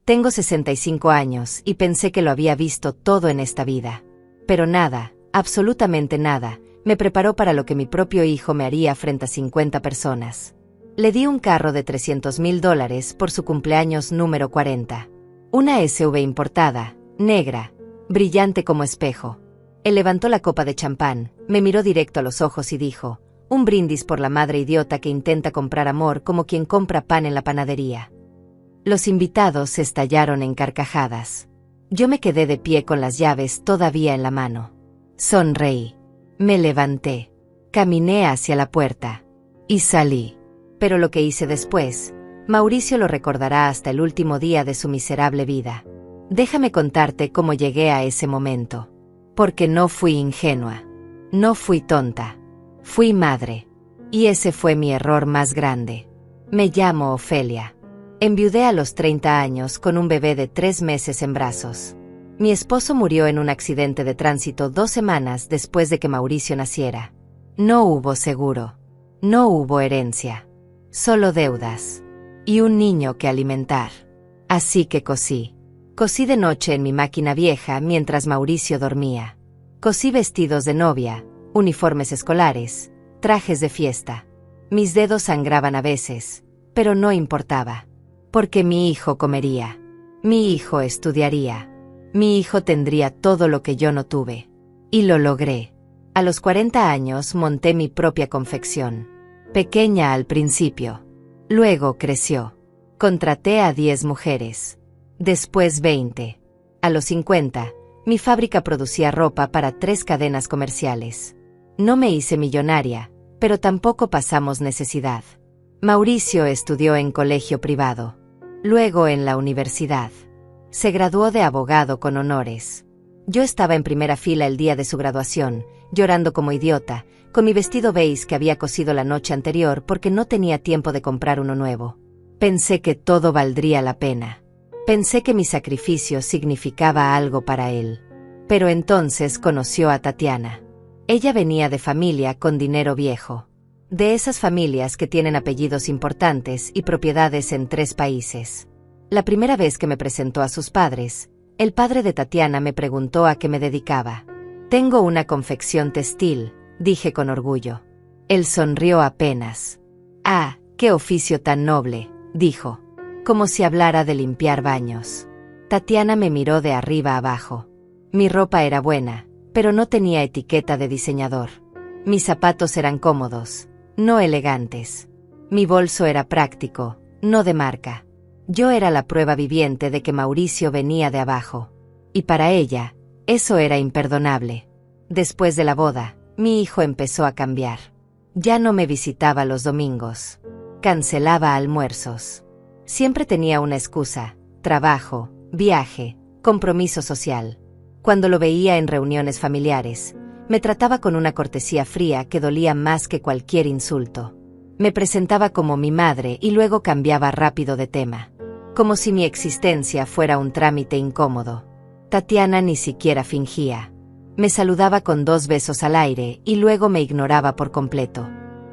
Tengo 65 años y pensé que lo había visto todo en esta vida. Pero nada, absolutamente nada, me preparó para lo que mi propio hijo me haría frente a 50 personas. Le di un carro de $300,000 por su cumpleaños número 40. Una SUV importada, negra, brillante como espejo. Él levantó la copa de champán, me miró directo a los ojos y dijo: un brindis por la madre idiota que intenta comprar amor como quien compra pan en la panadería. Los invitados estallaron en carcajadas. Yo me quedé de pie con las llaves todavía en la mano. Sonreí. Me levanté. Caminé hacia la puerta. Y salí. Pero lo que hice después, Mauricio lo recordará hasta el último día de su miserable vida. Déjame contarte cómo llegué a ese momento. Porque no fui ingenua. No fui tonta. Fui madre. Y ese fue mi error más grande. Me llamo Ofelia. Enviudé a los 30 años con un bebé de 3 meses en brazos. Mi esposo murió en un accidente de tránsito 2 semanas después de que Mauricio naciera. No hubo seguro. No hubo herencia. Solo deudas. Y un niño que alimentar. Así que cosí. Cosí de noche en mi máquina vieja mientras Mauricio dormía. Cosí vestidos de novia, uniformes escolares, trajes de fiesta. Mis dedos sangraban a veces, pero no importaba. Porque mi hijo comería. Mi hijo estudiaría. Mi hijo tendría todo lo que yo no tuve. Y lo logré. A los 40 años monté mi propia confección. Pequeña al principio. Luego creció. Contraté a 10 mujeres. Después 20. A los 50, mi fábrica producía ropa para 3 cadenas comerciales. No me hice millonaria, pero tampoco pasamos necesidad. Mauricio estudió en colegio privado. Luego en la universidad. Se graduó de abogado con honores. Yo estaba en primera fila el día de su graduación, llorando como idiota, con mi vestido beige que había cosido la noche anterior porque no tenía tiempo de comprar uno nuevo. Pensé que todo valdría la pena. Pensé que mi sacrificio significaba algo para él. Pero entonces conoció a Tatiana. Ella venía de familia con dinero viejo. De esas familias que tienen apellidos importantes y propiedades en 3 países. La primera vez que me presentó a sus padres, el padre de Tatiana me preguntó a qué me dedicaba. Tengo una confección textil, dije con orgullo. Él sonrió apenas. Ah, qué oficio tan noble, dijo. Como si hablara de limpiar baños. Tatiana me miró de arriba abajo. Mi ropa era buena, pero no tenía etiqueta de diseñador. Mis zapatos eran cómodos, no elegantes. Mi bolso era práctico, no de marca. Yo era la prueba viviente de que Mauricio venía de abajo. Y para ella, eso era imperdonable. Después de la boda, mi hijo empezó a cambiar. Ya no me visitaba los domingos. Cancelaba almuerzos. Siempre tenía una excusa: trabajo, viaje, compromiso social. Cuando lo veía en reuniones familiares, me trataba con una cortesía fría que dolía más que cualquier insulto. Me presentaba como mi madre y luego cambiaba rápido de tema. Como si mi existencia fuera un trámite incómodo. Tatiana ni siquiera fingía. Me saludaba con 2 besos al aire y luego me ignoraba por completo.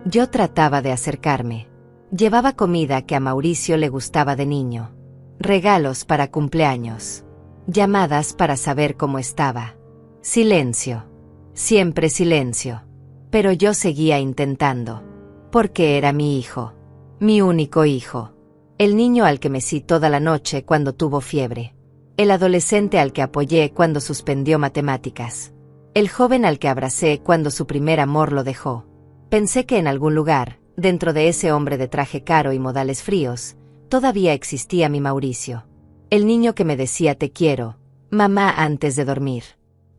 Yo trataba de acercarme. Llevaba comida que a Mauricio le gustaba de niño. Regalos para cumpleaños. Llamadas para saber cómo estaba. Silencio. Siempre silencio. Pero yo seguía intentando. Porque era mi hijo. Mi único hijo. El niño al que mesí toda la noche cuando tuvo fiebre. El adolescente al que apoyé cuando suspendió matemáticas. El joven al que abracé cuando su primer amor lo dejó. Pensé que en algún lugar, dentro de ese hombre de traje caro y modales fríos, todavía existía mi Mauricio. El niño que me decía te quiero, mamá, antes de dormir.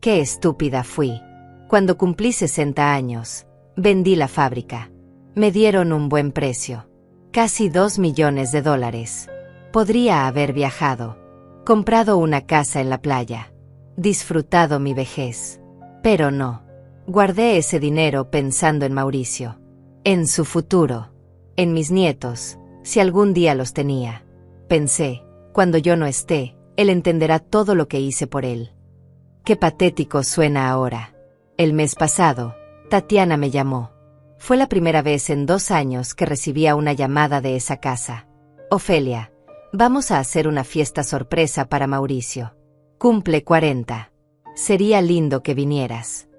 Qué estúpida fui. Cuando cumplí 60 años, vendí la fábrica. Me dieron un buen precio. Casi $2 millones. Podría haber viajado. Comprado una casa en la playa. Disfrutado mi vejez. Pero no. Guardé ese dinero pensando en Mauricio. En su futuro. En mis nietos, si algún día los tenía. Pensé, cuando yo no esté, él entenderá todo lo que hice por él. Qué patético suena ahora. El mes pasado, Tatiana me llamó. Fue la primera vez en 2 años que recibía una llamada de esa casa. Ofelia, Vamos a hacer una fiesta sorpresa para Mauricio. Cumple 40. Sería lindo que vinieras.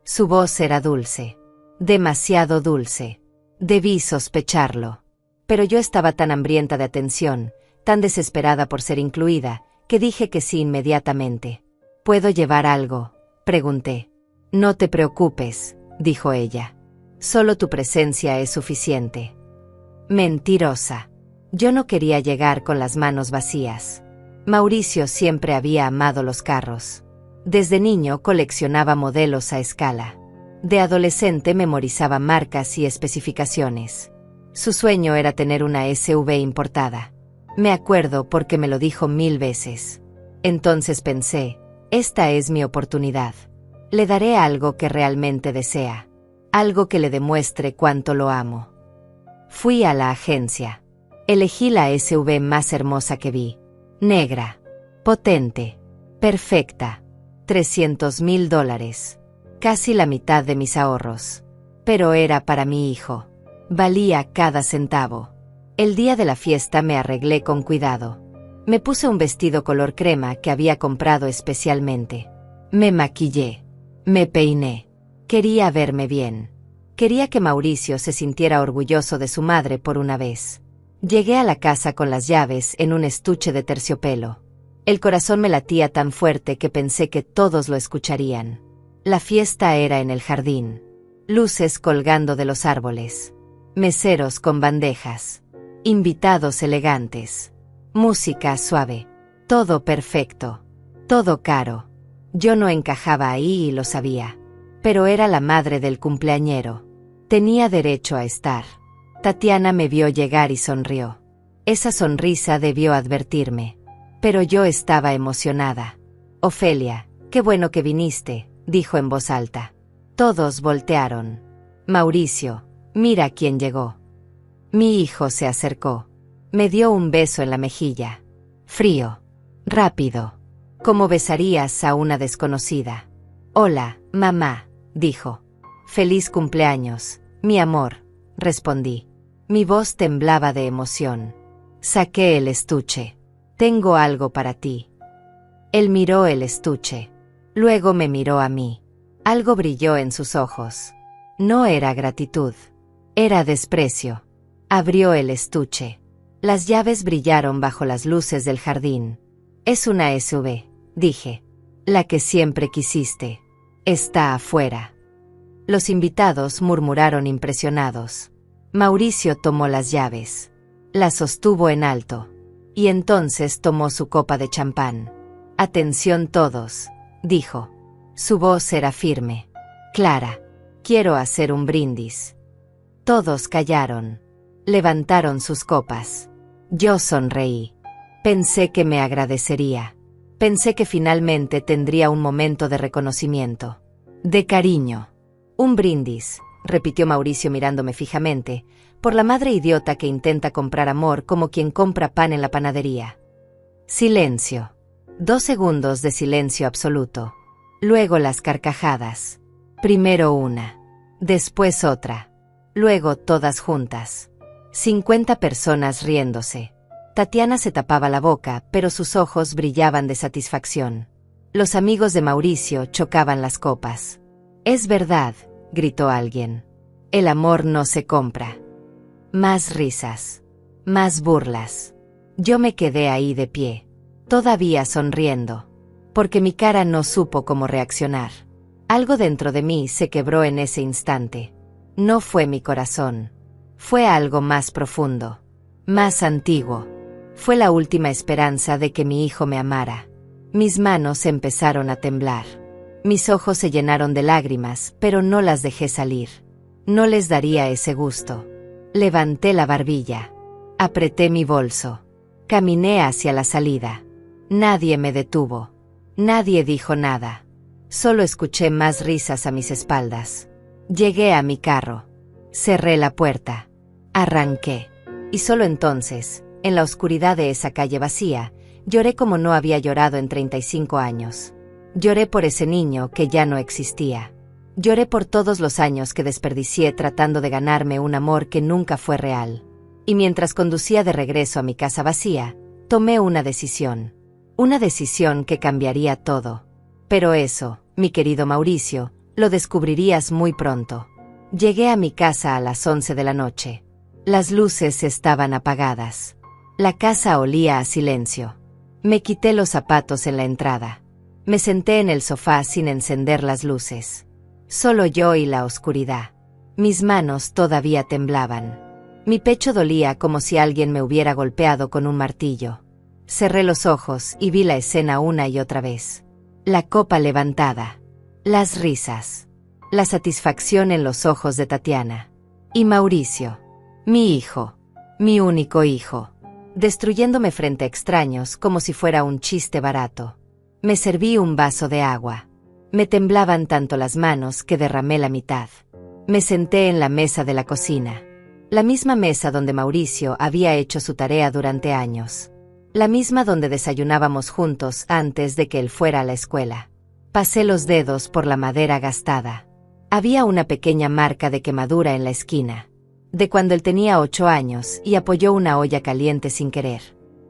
Su voz era dulce. Demasiado dulce. Debí sospecharlo. Pero yo estaba tan hambrienta de atención, tan desesperada por ser incluida, que dije que sí inmediatamente. ¿Puedo llevar algo?, pregunté. No te preocupes, dijo ella. Solo tu presencia es suficiente. Mentirosa. Yo no quería llegar con las manos vacías. Mauricio siempre había amado los carros. Desde niño coleccionaba modelos a escala. De adolescente memorizaba marcas y especificaciones. Su sueño era tener una SUV importada. Me acuerdo porque me lo dijo 1000 veces. Entonces pensé, esta es mi oportunidad. Le daré algo que realmente desea. Algo que le demuestre cuánto lo amo. Fui a la agencia. Elegí la SUV más hermosa que vi. Negra. Potente. Perfecta. $300,000. Casi la mitad de mis ahorros. Pero era para mi hijo. Valía cada centavo. El día de la fiesta me arreglé con cuidado. Me puse un vestido color crema que había comprado especialmente. Me maquillé. Me peiné. Quería verme bien. Quería que Mauricio se sintiera orgulloso de su madre por una vez. Llegué a la casa con las llaves en un estuche de terciopelo. El corazón me latía tan fuerte que pensé que todos lo escucharían. La fiesta era en el jardín. Luces colgando de los árboles. Meseros con bandejas. Invitados elegantes. Música suave. Todo perfecto. Todo caro. Yo no encajaba ahí y lo sabía. Pero era la madre del cumpleañero. Tenía derecho a estar. Tatiana me vio llegar y sonrió. Esa sonrisa debió advertirme. Pero yo estaba emocionada. Ofelia, qué bueno que viniste, dijo en voz alta. Todos voltearon. Mauricio, mira quién llegó. Mi hijo se acercó. Me dio un beso en la mejilla. Frío. Rápido. Como besarías a una desconocida. Hola, mamá, dijo. Feliz cumpleaños, mi amor, respondí. Mi voz temblaba de emoción. Saqué el estuche. Tengo algo para ti. Él miró el estuche. Luego me miró a mí. Algo brilló en sus ojos. No era gratitud. Era desprecio. Abrió el estuche. Las llaves brillaron bajo las luces del jardín. Es una SUV, dije. La que siempre quisiste. Está afuera. Los invitados murmuraron impresionados. Mauricio tomó las llaves. Las sostuvo en alto. Y entonces tomó su copa de champán. Atención todos, dijo. Su voz era firme. Clara, quiero hacer un brindis. Todos callaron. Levantaron sus copas. Yo sonreí. Pensé que me agradecería. Pensé que finalmente tendría un momento de reconocimiento. De cariño. Un brindis, repitió Mauricio mirándome fijamente, por la madre idiota que intenta comprar amor como quien compra pan en la panadería. Silencio. 2 segundos de silencio absoluto. Luego las carcajadas. Primero una. Después otra. Luego todas juntas. 50 personas riéndose. Tatiana se tapaba la boca, pero sus ojos brillaban de satisfacción. Los amigos de Mauricio chocaban las copas. Es verdad, gritó alguien. El amor no se compra. Más risas. Más burlas. Yo me quedé ahí de pie. Todavía sonriendo. Porque mi cara no supo cómo reaccionar. Algo dentro de mí se quebró en ese instante. No fue mi corazón. Fue algo más profundo. Más antiguo. Fue la última esperanza de que mi hijo me amara. Mis manos empezaron a temblar. Mis ojos se llenaron de lágrimas, pero no las dejé salir. No les daría ese gusto. Levanté la barbilla. Apreté mi bolso. Caminé hacia la salida. Nadie me detuvo. Nadie dijo nada. Solo escuché más risas a mis espaldas. Llegué a mi carro. Cerré la puerta. Arranqué. Y solo entonces, en la oscuridad de esa calle vacía, lloré como no había llorado en 35 años. Lloré por ese niño que ya no existía. Lloré por todos los años que desperdicié tratando de ganarme un amor que nunca fue real. Y mientras conducía de regreso a mi casa vacía, Tomé una decisión. Una decisión que cambiaría todo. Pero eso, mi querido Mauricio, lo descubrirías muy pronto. Llegué a mi casa a las 11 de la noche. Las luces estaban apagadas. La casa olía a silencio. Me quité los zapatos en la entrada. Me senté en el sofá sin encender las luces. Solo yo y la oscuridad. Mis manos todavía temblaban. Mi pecho dolía como si alguien me hubiera golpeado con un martillo. Cerré los ojos y vi la escena una y otra vez. La copa levantada. Las risas. La satisfacción en los ojos de Tatiana. Y Mauricio. Mi hijo. Mi único hijo. Destruyéndome frente a extraños como si fuera un chiste barato. Me serví un vaso de agua. Me temblaban tanto las manos que derramé la mitad. Me senté en la mesa de la cocina. La misma mesa donde Mauricio había hecho su tarea durante años. La misma donde desayunábamos juntos antes de que él fuera a la escuela. Pasé los dedos por la madera gastada. Había una pequeña marca de quemadura en la esquina. De cuando él tenía 8 años y apoyó una olla caliente sin querer.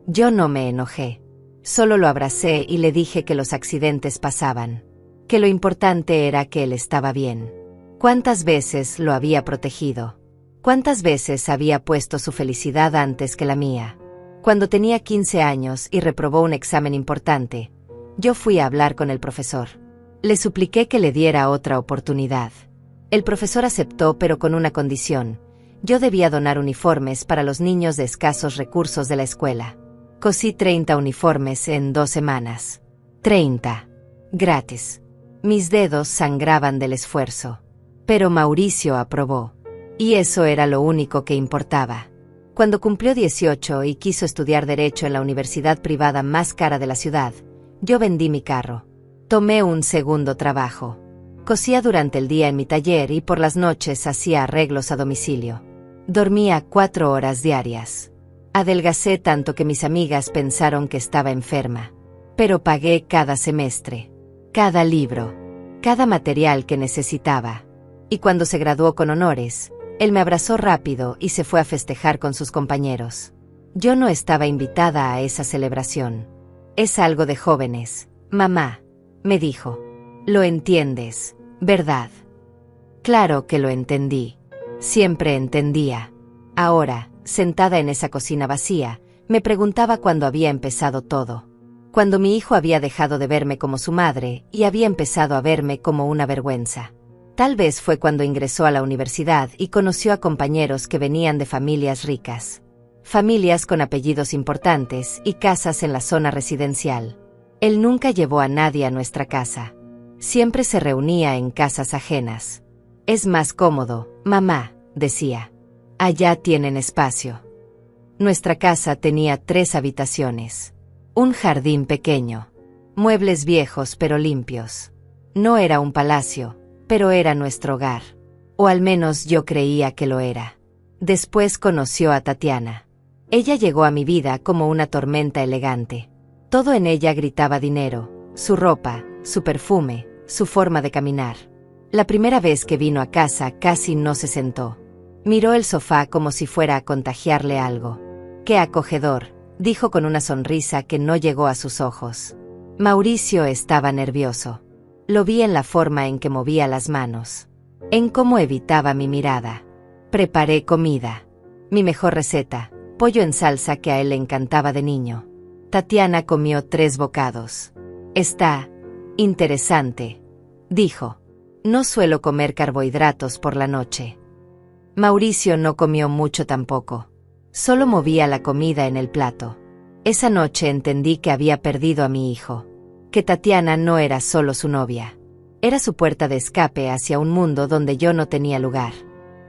Yo no me enojé. Solo lo abracé y le dije que los accidentes pasaban. Que lo importante era que él estaba bien. ¿Cuántas veces lo había protegido? ¿Cuántas veces había puesto su felicidad antes que la mía? Cuando tenía 15 años y reprobó un examen importante, yo fui a hablar con el profesor. Le supliqué que le diera otra oportunidad. El profesor aceptó, pero con una condición. Yo debía donar uniformes para los niños de escasos recursos de la escuela. Cosí 30 uniformes en 2 semanas. 30. Gratis. Mis dedos sangraban del esfuerzo. Pero Mauricio aprobó. Y eso era lo único que importaba. Cuando cumplió 18 y quiso estudiar Derecho en la universidad privada más cara de la ciudad, yo vendí mi carro. Tomé un segundo trabajo. Cosía durante el día en mi taller y por las noches hacía arreglos a domicilio. Dormía 4 horas diarias. Adelgacé tanto que mis amigas pensaron que estaba enferma. Pero pagué cada semestre, cada libro, cada material que necesitaba. Y cuando se graduó con honores, él me abrazó rápido y se fue a festejar con sus compañeros. Yo no estaba invitada a esa celebración. Es algo de jóvenes, mamá, me dijo. Lo entiendes, ¿verdad? Claro que lo entendí. Siempre entendía. Ahora, sentada en esa cocina vacía, me preguntaba cuándo había empezado todo. Cuando mi hijo había dejado de verme como su madre y había empezado a verme como una vergüenza. Tal vez fue cuando ingresó a la universidad y conoció a compañeros que venían de familias ricas. Familias con apellidos importantes y casas en la zona residencial. Él nunca llevó a nadie a nuestra casa. Siempre se reunía en casas ajenas. Es más cómodo, mamá, decía. Allá tienen espacio. Nuestra casa tenía 3 habitaciones. Un jardín pequeño. Muebles viejos pero limpios. No era un palacio, pero era nuestro hogar. O al menos yo creía que lo era. Después conoció a Tatiana. Ella llegó a mi vida como una tormenta elegante. Todo en ella gritaba dinero, su ropa, su perfume, su forma de caminar. La primera vez que vino a casa casi no se sentó. Miró el sofá como si fuera a contagiarle algo. ¡Qué acogedor!, dijo con una sonrisa que no llegó a sus ojos. Mauricio estaba nervioso. Lo vi en la forma en que movía las manos. En cómo evitaba mi mirada. Preparé comida. Mi mejor receta, pollo en salsa que a él le encantaba de niño. Tatiana comió 3 bocados. Está interesante, dijo. No suelo comer carbohidratos por la noche. Mauricio no comió mucho tampoco. Solo movía la comida en el plato. Esa noche entendí que había perdido a mi hijo. Que Tatiana no era solo su novia. Era su puerta de escape hacia un mundo donde yo no tenía lugar.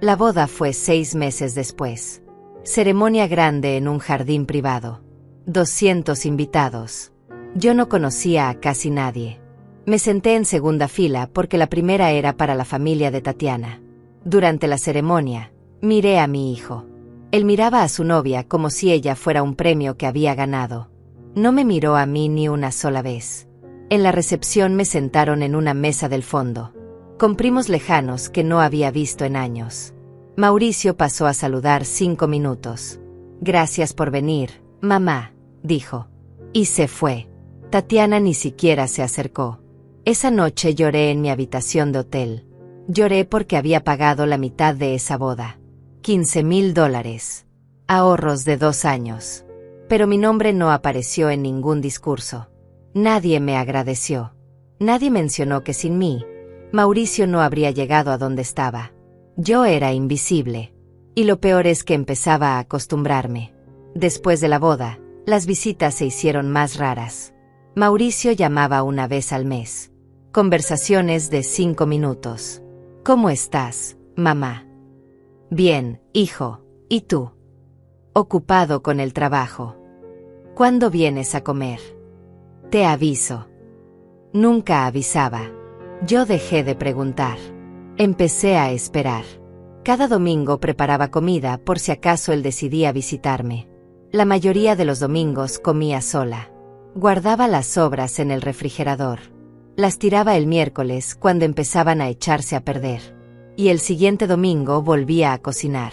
La boda fue 6 meses después. Ceremonia grande en un jardín privado. 200 invitados. Yo no conocía a casi nadie. Me senté en segunda fila porque la primera era para la familia de Tatiana. Durante la ceremonia, miré a mi hijo. Él miraba a su novia como si ella fuera un premio que había ganado. No me miró a mí ni una sola vez. En la recepción me sentaron en una mesa del fondo, con primos lejanos que no había visto en años. Mauricio pasó a saludar 5 minutos. Gracias por venir, mamá, dijo. Y se fue. Tatiana ni siquiera se acercó. Esa noche lloré en mi habitación de hotel. Lloré porque había pagado la mitad de esa boda. $15,000. Ahorros de 2 años. Pero mi nombre no apareció en ningún discurso. Nadie me agradeció. Nadie mencionó que sin mí, Mauricio no habría llegado a donde estaba. Yo era invisible. Y lo peor es que empezaba a acostumbrarme. Después de la boda, las visitas se hicieron más raras. Mauricio llamaba una vez al mes. Conversaciones de 5 minutos. ¿Cómo estás, mamá? Bien, hijo. ¿Y tú? Ocupado con el trabajo. ¿Cuándo vienes a comer? Te aviso. Nunca avisaba. Yo dejé de preguntar. Empecé a esperar. Cada domingo preparaba comida por si acaso él decidía visitarme. La mayoría de los domingos comía sola. Guardaba las sobras en el refrigerador. Las tiraba el miércoles cuando empezaban a echarse a perder. Y el siguiente domingo volvía a cocinar.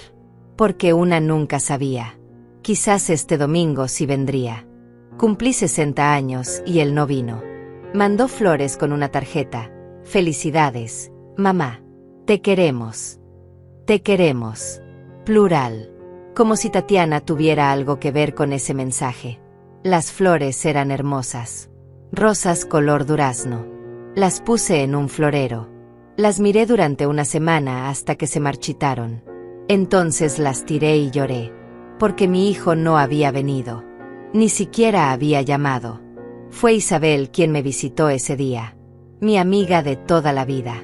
Porque una nunca sabía. Quizás este domingo sí vendría. Cumplí 60 años y él no vino. Mandó flores con una tarjeta. Felicidades, mamá. Te queremos. Te queremos. Plural. Como si Tatiana tuviera algo que ver con ese mensaje. Las flores eran hermosas. Rosas color durazno. Las puse en un florero. Las miré durante una semana hasta que se marchitaron. Entonces las tiré y lloré. Porque mi hijo no había venido. Ni siquiera había llamado. Fue Isabel quien me visitó ese día. Mi amiga de toda la vida.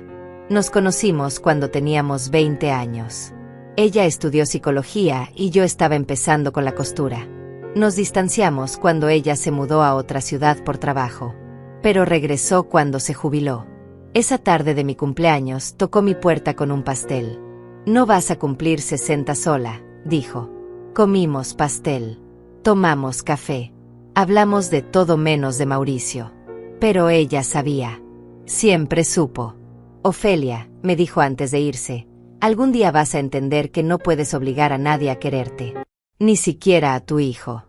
Nos conocimos cuando teníamos 20 años. Ella estudió psicología y yo estaba empezando con la costura. Nos distanciamos cuando ella se mudó a otra ciudad por trabajo. Pero regresó cuando se jubiló. Esa tarde de mi cumpleaños tocó mi puerta con un pastel. No vas a cumplir 60 sola, dijo. Comimos pastel. Tomamos café. Hablamos de todo menos de Mauricio. Pero ella sabía. Siempre supo. Ofelia, me dijo antes de irse, algún día vas a entender que no puedes obligar a nadie a quererte. Ni siquiera a tu hijo.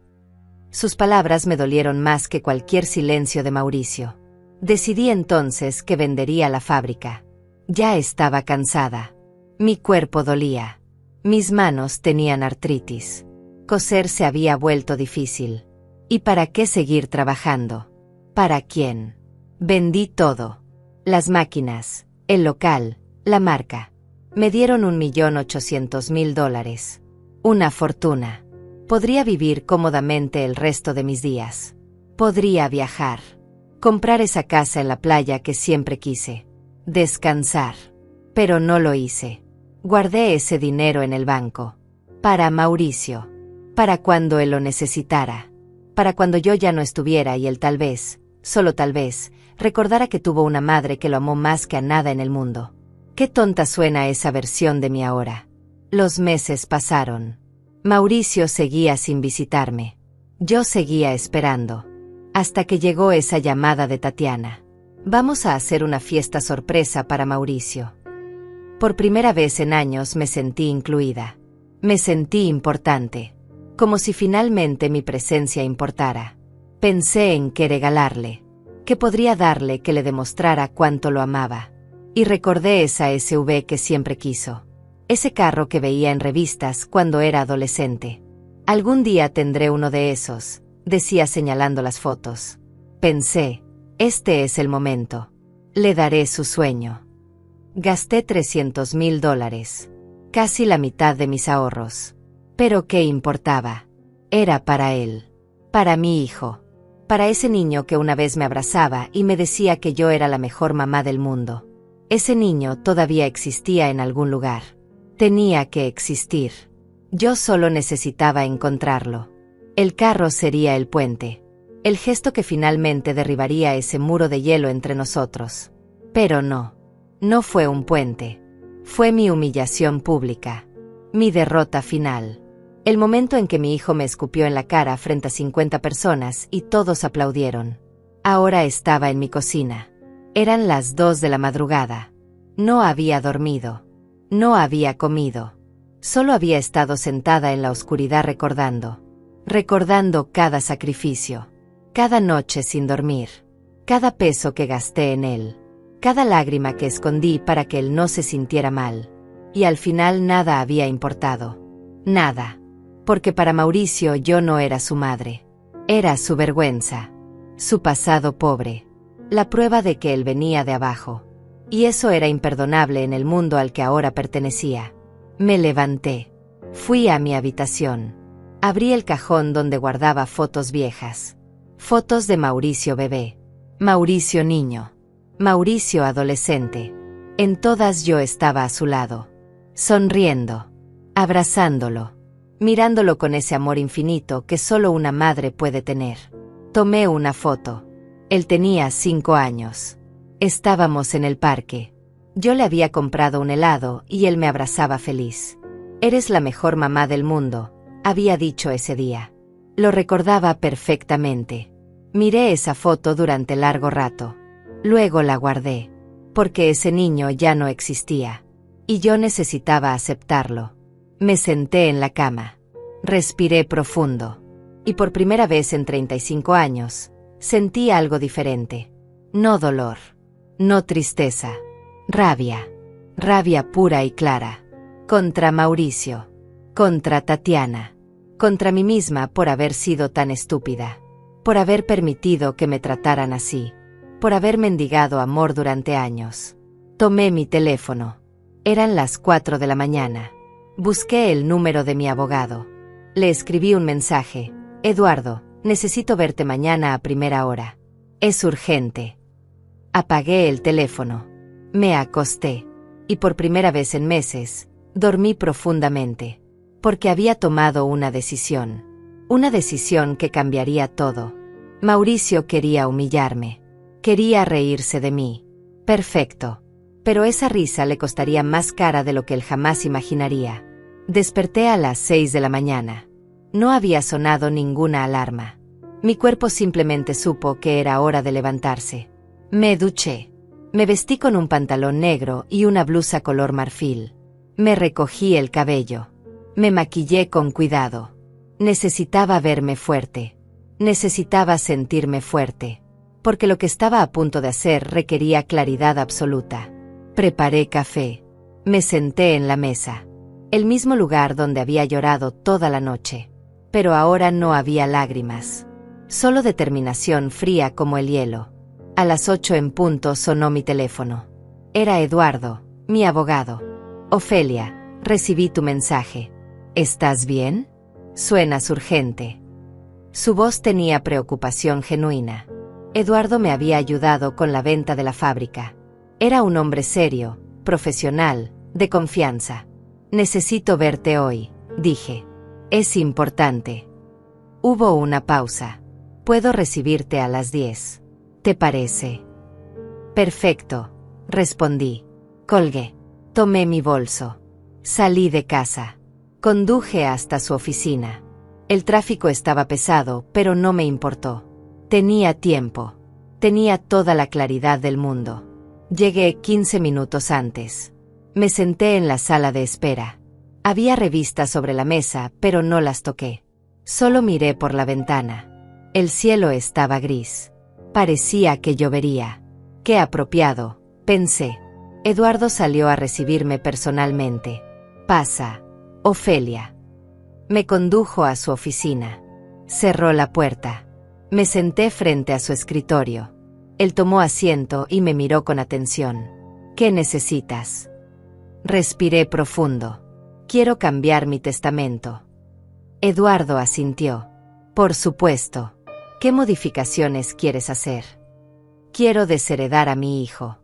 Sus palabras me dolieron más que cualquier silencio de Mauricio. Decidí entonces que vendería la fábrica. Ya estaba cansada. Mi cuerpo dolía. Mis manos tenían artritis. Coser se había vuelto difícil. ¿Y para qué seguir trabajando? ¿Para quién? Vendí todo. Las máquinas, el local, la marca. Me dieron $1,800,000. Una fortuna. Podría vivir cómodamente el resto de mis días. Podría viajar. Comprar esa casa en la playa que siempre quise. Descansar. Pero no lo hice. Guardé ese dinero en el banco. Para Mauricio. Para cuando él lo necesitara. Para cuando yo ya no estuviera y él tal vez, solo tal vez, recordara que tuvo una madre que lo amó más que a nada en el mundo. Qué tonta suena esa versión de mí ahora. Los meses pasaron. Mauricio seguía sin visitarme. Yo seguía esperando. Hasta que llegó esa llamada de Tatiana. Vamos a hacer una fiesta sorpresa para Mauricio. Por primera vez en años me sentí incluida. Me sentí importante. Como si finalmente mi presencia importara. Pensé en qué regalarle. Qué podría darle que le demostrara cuánto lo amaba. Y recordé esa SUV que siempre quiso. Ese carro que veía en revistas cuando era adolescente. Algún día tendré uno de esos, decía señalando las fotos. Pensé, este es el momento. Le daré su sueño. Gasté $300,000. Casi la mitad de mis ahorros. Pero ¿qué importaba? Era para él. Para mi hijo. Para ese niño que una vez me abrazaba y me decía que yo era la mejor mamá del mundo. Ese niño todavía existía en algún lugar. Tenía que existir. Yo solo necesitaba encontrarlo. El carro sería el puente. El gesto que finalmente derribaría ese muro de hielo entre nosotros. Pero no. No fue un puente. Fue mi humillación pública. Mi derrota final. El momento en que mi hijo me escupió en la cara frente a 50 personas y todos aplaudieron. Ahora estaba en mi cocina. Eran las 2 de la madrugada. No había dormido. No había comido. Solo había estado sentada en la oscuridad recordando. recordando cada sacrificio, cada noche sin dormir, cada peso que gasté en él, cada lágrima que escondí para que él no se sintiera mal. Y al final nada había importado. Nada. Porque para Mauricio yo no era su madre. Era su vergüenza. Su pasado pobre. La prueba de que él venía de abajo. Y eso era imperdonable en el mundo al que ahora pertenecía. Me levanté. Fui a mi habitación. Abrí el cajón donde guardaba fotos viejas. Fotos de Mauricio bebé. Mauricio niño. Mauricio adolescente. En todas yo estaba a su lado. Sonriendo. Abrazándolo. Mirándolo con ese amor infinito que solo una madre puede tener. Tomé una foto. Él tenía 5 años. Estábamos en el parque. Yo le había comprado un helado y él me abrazaba feliz. Eres la mejor mamá del mundo, había dicho ese día. Lo recordaba perfectamente. Miré esa foto durante largo rato. Luego la guardé. Porque ese niño ya no existía. Y yo necesitaba aceptarlo. Me senté en la cama. Respiré profundo. Y por primera vez en 35 años, sentí algo diferente. No dolor. No tristeza. Rabia. Rabia pura y clara. Contra Mauricio. Contra Tatiana. Contra mí misma por haber sido tan estúpida. Por haber permitido que me trataran así. Por haber mendigado amor durante años. Tomé mi teléfono. Eran las 4 de la mañana. Busqué el número de mi abogado. Le escribí un mensaje. Eduardo, necesito verte mañana a primera hora. Es urgente. Apagué el teléfono. Me acosté. Y por primera vez en meses, dormí profundamente. Porque había tomado una decisión. Una decisión que cambiaría todo. Mauricio quería humillarme. Quería reírse de mí. Perfecto. Pero esa risa le costaría más cara de lo que él jamás imaginaría. Desperté a las 6 de la mañana. No había sonado ninguna alarma. Mi cuerpo simplemente supo que era hora de levantarse. Me duché. Me vestí con un pantalón negro y una blusa color marfil. Me recogí el cabello. Me maquillé con cuidado. Necesitaba verme fuerte. Necesitaba sentirme fuerte. Porque lo que estaba a punto de hacer requería claridad absoluta. Preparé café. Me senté en la mesa. El mismo lugar donde había llorado toda la noche. Pero ahora no había lágrimas. Solo determinación fría como el hielo. A las 8 en punto sonó mi teléfono. Era Eduardo, mi abogado. Ofelia, recibí tu mensaje. ¿Estás bien? Suenas urgente. Su voz tenía preocupación genuina. Eduardo me había ayudado con la venta de la fábrica. Era un hombre serio, profesional, de confianza. Necesito verte hoy, dije. Es importante. Hubo una pausa. Puedo recibirte a las 10. ¿Te parece? Perfecto, respondí. Colgué. Tomé mi bolso. Salí de casa. Conduje hasta su oficina. El tráfico estaba pesado, pero no me importó. Tenía tiempo. Tenía toda la claridad del mundo. Llegué 15 minutos antes. Me senté en la sala de espera. Había revistas sobre la mesa, pero no las toqué. Solo miré por la ventana. El cielo estaba gris. Parecía que llovería. Qué apropiado, pensé. Eduardo salió a recibirme personalmente. Pasa, Ofelia. Me condujo a su oficina. Cerró la puerta. Me senté frente a su escritorio. Él tomó asiento y me miró con atención. ¿Qué necesitas? Respiré profundo. Quiero cambiar mi testamento. Eduardo asintió. Por supuesto. ¿Qué modificaciones quieres hacer? Quiero desheredar a mi hijo.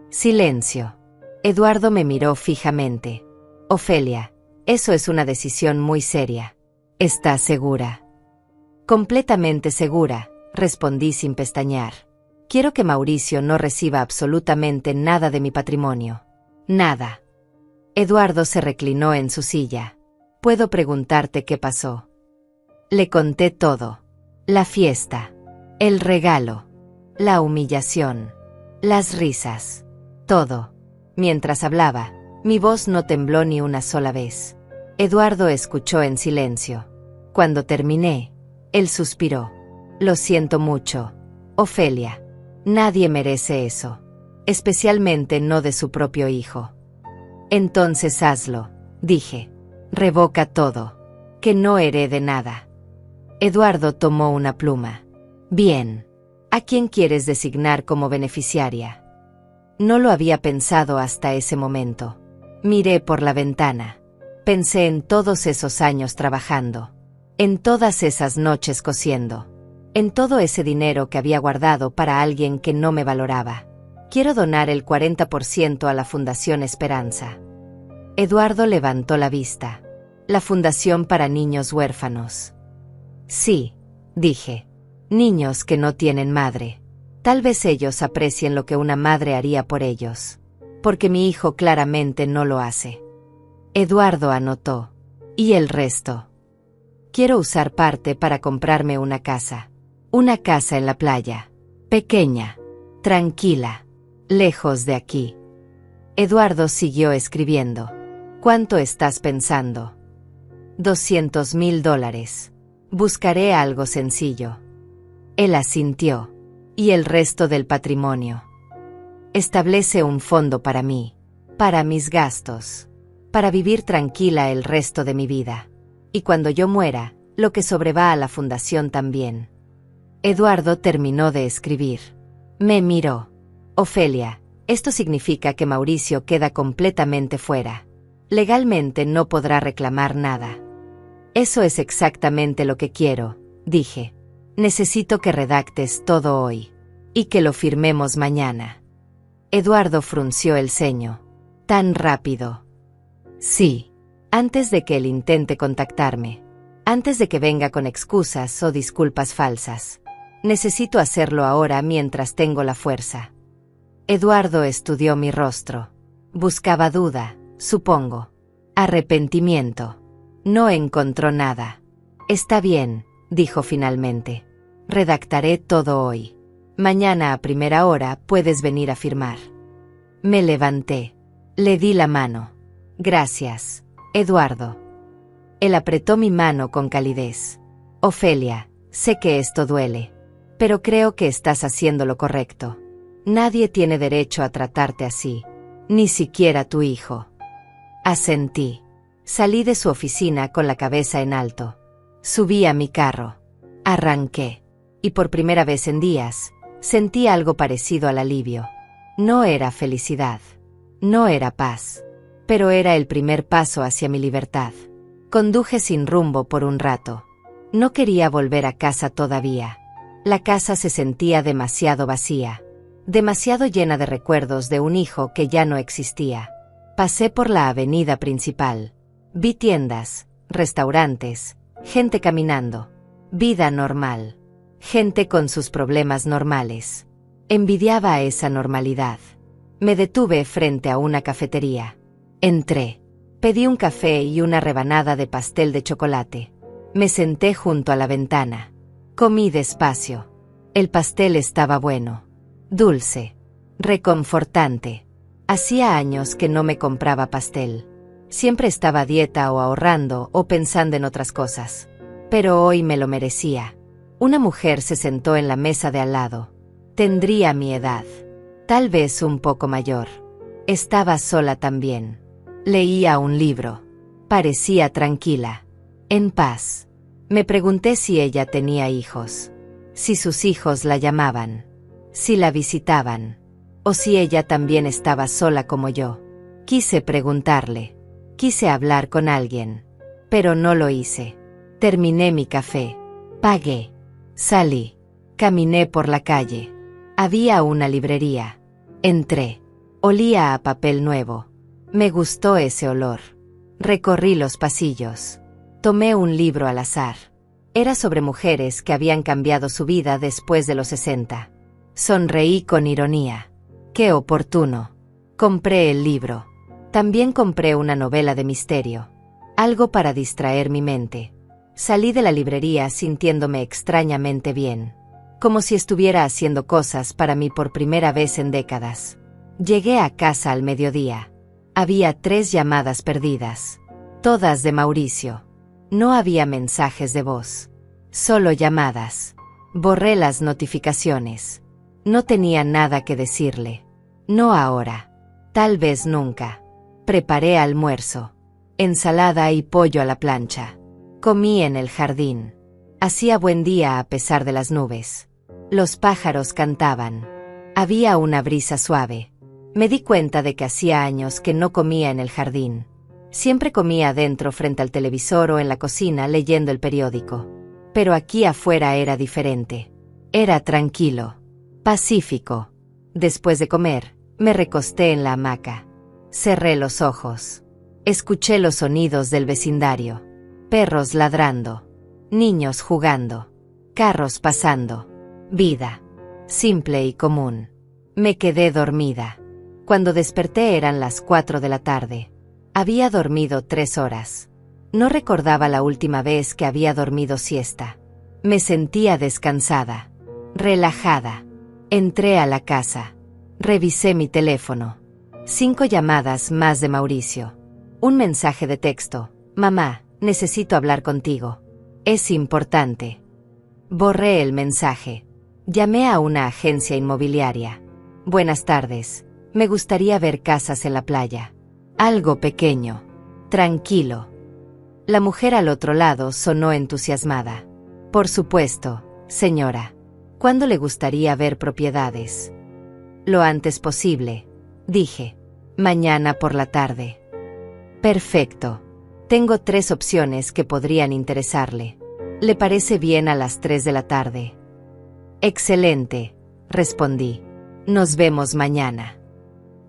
Silencio. Eduardo me miró fijamente. Ofelia, eso es una decisión muy seria. ¿Estás segura? Completamente segura, respondí sin pestañear. Quiero que Mauricio no reciba absolutamente nada de mi patrimonio. Nada. Eduardo se reclinó en su silla. ¿Puedo preguntarte qué pasó? Le conté todo. La fiesta. El regalo. La humillación. Las risas. Todo. Mientras hablaba, mi voz no tembló ni una sola vez. Eduardo escuchó en silencio. Cuando terminé, él suspiró. Lo siento mucho, Ofelia. Nadie merece eso. Especialmente no de su propio hijo. Entonces hazlo, dije. Revoca todo. Que no herede nada. Eduardo tomó una pluma. Bien. ¿A quién quieres designar como beneficiaria? No lo había pensado hasta ese momento. Miré por la ventana. Pensé en todos esos años trabajando. En todas esas noches cosiendo. En todo ese dinero que había guardado para alguien que no me valoraba. Quiero donar el 40% a la Fundación Esperanza. Eduardo levantó la vista. La Fundación para Niños Huérfanos. Sí, dije. Niños que no tienen madre. Tal vez ellos aprecien lo que una madre haría por ellos. Porque mi hijo claramente no lo hace. Eduardo anotó. ¿Y el resto? Quiero usar parte para comprarme una casa. Una casa en la playa. Pequeña. Tranquila. Lejos de aquí. Eduardo siguió escribiendo. ¿Cuánto estás pensando? $200,000. Buscaré algo sencillo. Él asintió. ¿Y el resto del patrimonio? Establece un fondo para mí. Para mis gastos. Para vivir tranquila el resto de mi vida. Y cuando yo muera, lo que sobreviva a la fundación también. Eduardo terminó de escribir. Me miró. Ofelia, esto significa que Mauricio queda completamente fuera. Legalmente no podrá reclamar nada. Eso es exactamente lo que quiero, dije. Necesito que redactes todo hoy. Y que lo firmemos mañana. Eduardo frunció el ceño. ¿Tan rápido? Sí. Antes de que él intente contactarme. Antes de que venga con excusas o disculpas falsas. Necesito hacerlo ahora mientras tengo la fuerza. Eduardo estudió mi rostro. Buscaba duda, supongo. Arrepentimiento. No encontró nada. Está bien, dijo finalmente. Redactaré todo hoy. Mañana a primera hora puedes venir a firmar. Me levanté. Le di la mano. Gracias, Eduardo. Él apretó mi mano con calidez. Ofelia, sé que esto duele. Pero creo que estás haciendo lo correcto. Nadie tiene derecho a tratarte así. Ni siquiera tu hijo. Asentí. Salí de su oficina con la cabeza en alto. Subí a mi carro. Arranqué. Y por primera vez en días, sentí algo parecido al alivio. No era felicidad. No era paz. Pero era el primer paso hacia mi libertad. Conduje sin rumbo por un rato. No quería volver a casa todavía. La casa se sentía demasiado vacía. Demasiado llena de recuerdos de un hijo que ya no existía. Pasé por la avenida principal. Vi tiendas, restaurantes, gente caminando. Vida normal. Gente con sus problemas normales. Envidiaba esa normalidad. Me detuve frente a una cafetería. Entré. Pedí un café y una rebanada de pastel de chocolate. Me senté junto a la ventana. Comí despacio. El pastel estaba bueno. Dulce. Reconfortante. Hacía años que no me compraba pastel. Siempre estaba a dieta o ahorrando o pensando en otras cosas. Pero hoy me lo merecía. Una mujer se sentó en la mesa de al lado. Tendría mi edad. Tal vez un poco mayor. Estaba sola también. Leía un libro. Parecía tranquila. En paz. Me pregunté si ella tenía hijos. Si sus hijos la llamaban. Si la visitaban. O si ella también estaba sola como yo. Quise preguntarle. Quise hablar con alguien. Pero no lo hice. Terminé mi café. Pagué. Salí. Caminé por la calle. Había una librería. Entré. Olía a papel nuevo. Me gustó ese olor. Recorrí los pasillos. Tomé un libro al azar. Era sobre mujeres que habían cambiado su vida después de los 60. Sonreí con ironía. ¡Qué oportuno! Compré el libro. También compré una novela de misterio. Algo para distraer mi mente. Salí de la librería sintiéndome extrañamente bien. Como si estuviera haciendo cosas para mí por primera vez en décadas. Llegué a casa al mediodía. Había 3 llamadas perdidas. Todas de Mauricio. No había mensajes de voz. Solo llamadas. Borré las notificaciones. No tenía nada que decirle. No ahora. Tal vez nunca. Preparé almuerzo. Ensalada y pollo a la plancha. Comí en el jardín. Hacía buen día a pesar de las nubes. Los pájaros cantaban. Había una brisa suave. Me di cuenta de que hacía años que no comía en el jardín. Siempre comía adentro frente al televisor o en la cocina leyendo el periódico. Pero aquí afuera era diferente. Era tranquilo. Pacífico. Después de comer, me recosté en la hamaca. Cerré los ojos. Escuché los sonidos del vecindario. Perros ladrando. Niños jugando. Carros pasando. Vida. Simple y común. Me quedé dormida. Cuando desperté eran las 4 de la tarde. Había dormido 3 horas. No recordaba la última vez que había dormido siesta. Me sentía descansada. Relajada. Entré a la casa. Revisé mi teléfono. 5 llamadas más de Mauricio. Un mensaje de texto. Mamá, necesito hablar contigo. Es importante. Borré el mensaje. Llamé a una agencia inmobiliaria. Buenas tardes. Me gustaría ver casas en la playa. Algo pequeño. Tranquilo. La mujer al otro lado sonó entusiasmada. Por supuesto, señora. ¿Cuándo le gustaría ver propiedades? Lo antes posible, dije. Mañana por la tarde. Perfecto. Tengo 3 opciones que podrían interesarle. ¿Le parece bien a las 3 de la tarde? Excelente, respondí. Nos vemos mañana.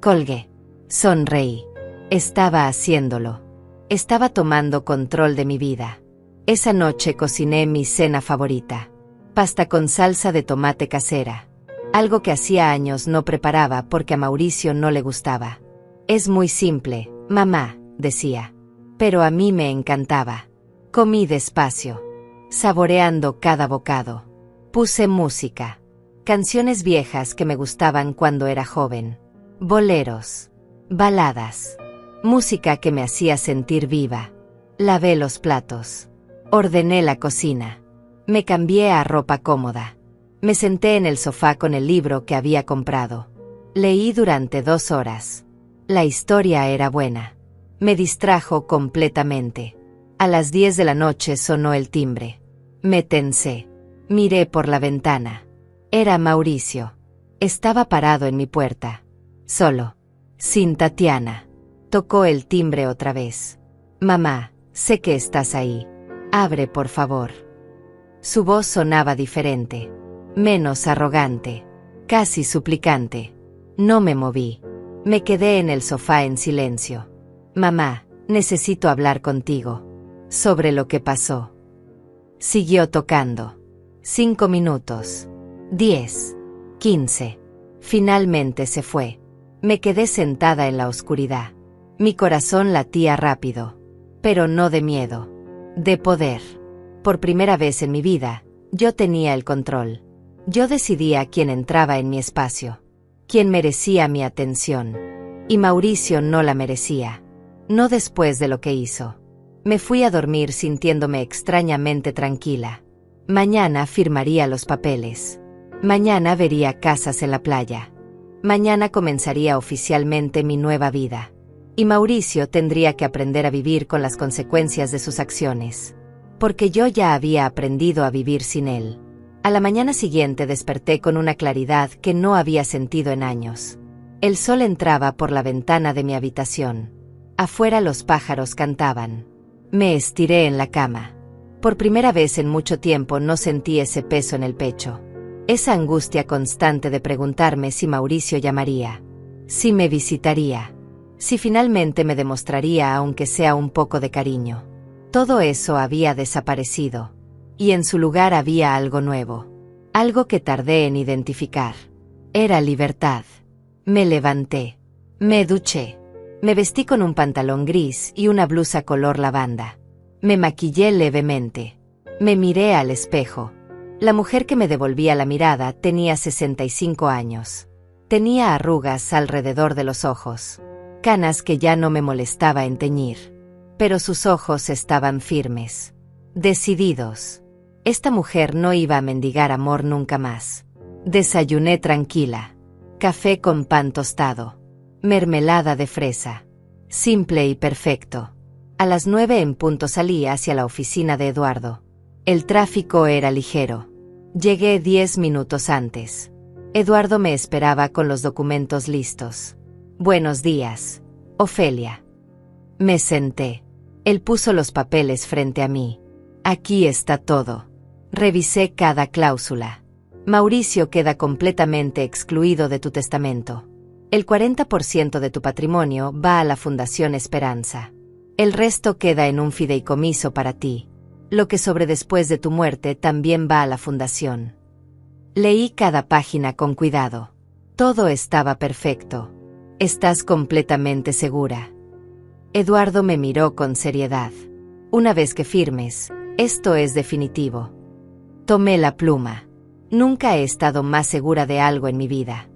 Colgué. Sonreí. Estaba haciéndolo. Estaba tomando control de mi vida. Esa noche cociné mi cena favorita. Pasta con salsa de tomate casera. Algo que hacía años no preparaba porque a Mauricio no le gustaba. Es muy simple, mamá, decía. Pero a mí me encantaba. Comí despacio, saboreando cada bocado. Puse música. Canciones viejas que me gustaban cuando era joven. Boleros. Baladas. Música que me hacía sentir viva. Lavé los platos. Ordené la cocina. Me cambié a ropa cómoda. Me senté en el sofá con el libro que había comprado. Leí durante 2 horas. La historia era buena. Me distrajo completamente. A las 10 de la noche sonó el timbre. Me tensé. Miré por la ventana. Era Mauricio. Estaba parado en mi puerta. Solo. Sin Tatiana. Tocó el timbre otra vez. Mamá, sé que estás ahí. Abre, por favor. Su voz sonaba diferente. Menos arrogante. Casi suplicante. No me moví. Me quedé en el sofá en silencio. Mamá, necesito hablar contigo. Sobre lo que pasó. Siguió tocando. 5 minutos. 10. 15. Finalmente se fue. Me quedé sentada en la oscuridad. Mi corazón latía rápido. Pero no de miedo. De poder. Por primera vez en mi vida, yo tenía el control. Yo decidía quién entraba en mi espacio. Quién merecía mi atención. Y Mauricio no la merecía. No después de lo que hizo. Me fui a dormir sintiéndome extrañamente tranquila. Mañana firmaría los papeles. Mañana vería casas en la playa. Mañana comenzaría oficialmente mi nueva vida. Y Mauricio tendría que aprender a vivir con las consecuencias de sus acciones. Porque yo ya había aprendido a vivir sin él. A la mañana siguiente desperté con una claridad que no había sentido en años. El sol entraba por la ventana de mi habitación. Afuera los pájaros cantaban. Me estiré en la cama. Por primera vez en mucho tiempo no sentí ese peso en el pecho. Esa angustia constante de preguntarme si Mauricio llamaría. Si me visitaría. Si finalmente me demostraría aunque sea un poco de cariño. Todo eso había desaparecido. Y en su lugar había algo nuevo. Algo que tardé en identificar. Era libertad. Me levanté. Me duché. Me vestí con un pantalón gris y una blusa color lavanda. Me maquillé levemente. Me miré al espejo. La mujer que me devolvía la mirada tenía 65 años. Tenía arrugas alrededor de los ojos. Canas que ya no me molestaba en teñir. Pero sus ojos estaban firmes, decididos. Esta mujer no iba a mendigar amor nunca más. Desayuné tranquila. Café con pan tostado. Mermelada de fresa. Simple y perfecto. A las 9 en punto salí hacia la oficina de Eduardo. El tráfico era ligero. Llegué 10 minutos antes. Eduardo me esperaba con los documentos listos. Buenos días, Ofelia. Me senté. Él puso los papeles frente a mí. Aquí está todo. Revisé cada cláusula. Mauricio queda completamente excluido de tu testamento. El 40% de tu patrimonio va a la Fundación Esperanza. El resto queda en un fideicomiso para ti. Lo que sobre después de tu muerte también va a la fundación. Leí cada página con cuidado. Todo estaba perfecto. ¿Estás completamente segura? Eduardo me miró con seriedad. Una vez que firmes, esto es definitivo. Tomé la pluma. Nunca he estado más segura de algo en mi vida.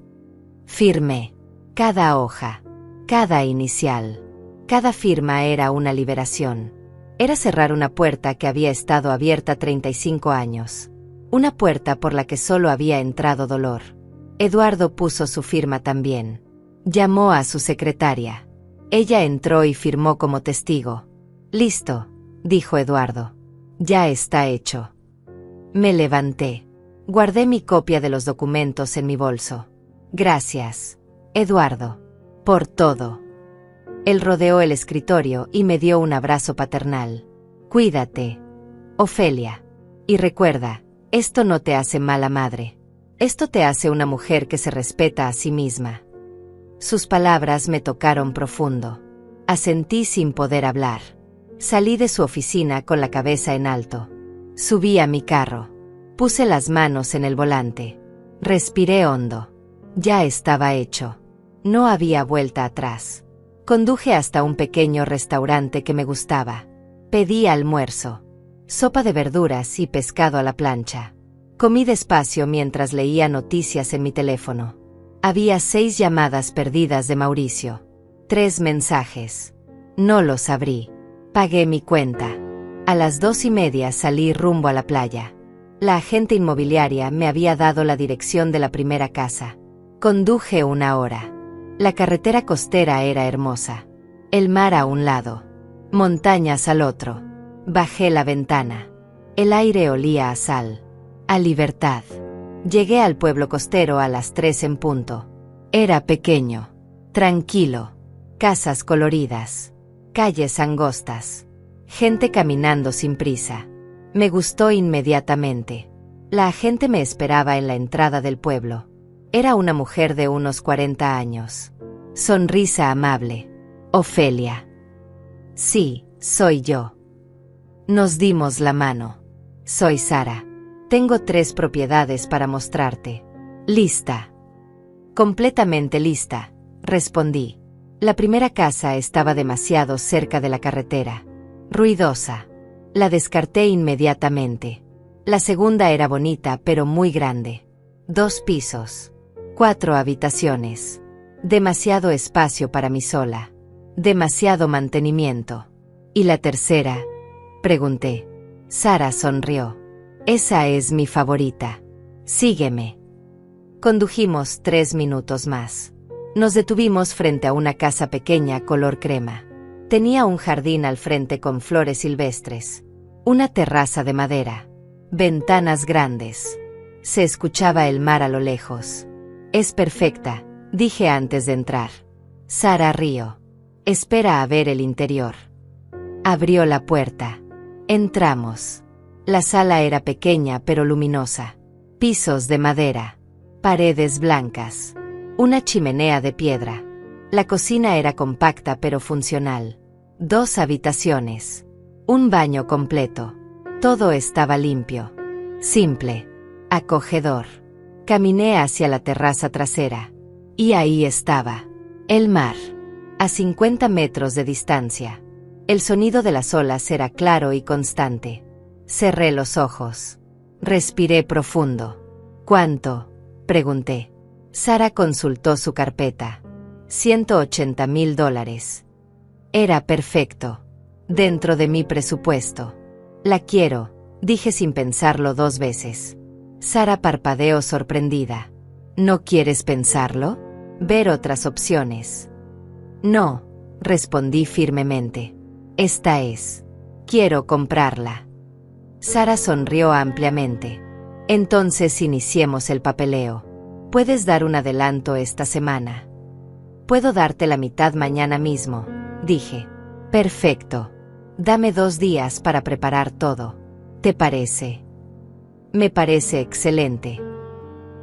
Firmé. Cada hoja, cada inicial, cada firma era una liberación. Era cerrar una puerta que había estado abierta 35 años. Una puerta por la que solo había entrado dolor. Eduardo puso su firma también. Llamó a su secretaria. Ella entró y firmó como testigo. Listo, dijo Eduardo. Ya está hecho. Me levanté. Guardé mi copia de los documentos en mi bolso. Gracias, Eduardo, por todo. Él rodeó el escritorio y me dio un abrazo paternal. Cuídate, Ofelia. Y recuerda, esto no te hace mala madre. Esto te hace una mujer que se respeta a sí misma. Sus palabras me tocaron profundo. Asentí sin poder hablar. Salí de su oficina con la cabeza en alto. Subí a mi carro. Puse las manos en el volante. Respiré hondo. Ya estaba hecho. No había vuelta atrás. Conduje hasta un pequeño restaurante que me gustaba. Pedí almuerzo. Sopa de verduras y pescado a la plancha. Comí despacio mientras leía noticias en mi teléfono. Había 6 llamadas perdidas de Mauricio. 3 mensajes. No los abrí. Pagué mi cuenta. A las 2:30 salí rumbo a la playa. La agente inmobiliaria me había dado la dirección de la primera casa. Conduje 1 hora. La carretera costera era hermosa. El mar a un lado. Montañas al otro. Bajé la ventana. El aire olía a sal. A libertad. Llegué al pueblo costero a las 3 en punto. Era pequeño. Tranquilo. Casas coloridas. Calles angostas. Gente caminando sin prisa. Me gustó inmediatamente. La agente me esperaba en la entrada del pueblo. Era una mujer de unos 40 años. Sonrisa amable. Ofelia. Sí, soy yo. Nos dimos la mano. Soy Sara. Tengo 3 propiedades para mostrarte. Lista. Completamente lista, respondí. La primera casa estaba demasiado cerca de la carretera. Ruidosa. La descarté inmediatamente. La segunda era bonita pero muy grande. 2 pisos. 4 habitaciones. Demasiado espacio para mí sola. Demasiado mantenimiento. ¿Y la tercera? Pregunté. Sara sonrió. Esa es mi favorita. Sígueme. Condujimos 3 minutos más. Nos detuvimos frente a una casa pequeña color crema. Tenía un jardín al frente con flores silvestres. Una terraza de madera. Ventanas grandes. Se escuchaba el mar a lo lejos. Es perfecta, dije antes de entrar. Sara rió. Espera a ver el interior. Abrió la puerta. Entramos. La sala era pequeña pero luminosa. Pisos de madera. Paredes blancas. Una chimenea de piedra. La cocina era compacta pero funcional. 2 habitaciones. Un baño completo. Todo estaba limpio. Simple. Acogedor. Caminé hacia la terraza trasera. Y ahí estaba. El mar. A 50 metros de distancia. El sonido de las olas era claro y constante. Cerré los ojos. Respiré profundo. ¿Cuánto? Pregunté. Sara consultó su carpeta. $180,000. Era perfecto. Dentro de mi presupuesto. La quiero, dije sin pensarlo 2 veces. Sara parpadeó sorprendida. ¿No quieres pensarlo? Ver otras opciones. No, respondí firmemente. Esta es. Quiero comprarla. Sara sonrió ampliamente. Entonces iniciemos el papeleo. ¿Puedes dar un adelanto esta semana? Puedo darte la mitad mañana mismo, dije. Perfecto. Dame 2 días para preparar todo. ¿Te parece? Me parece excelente.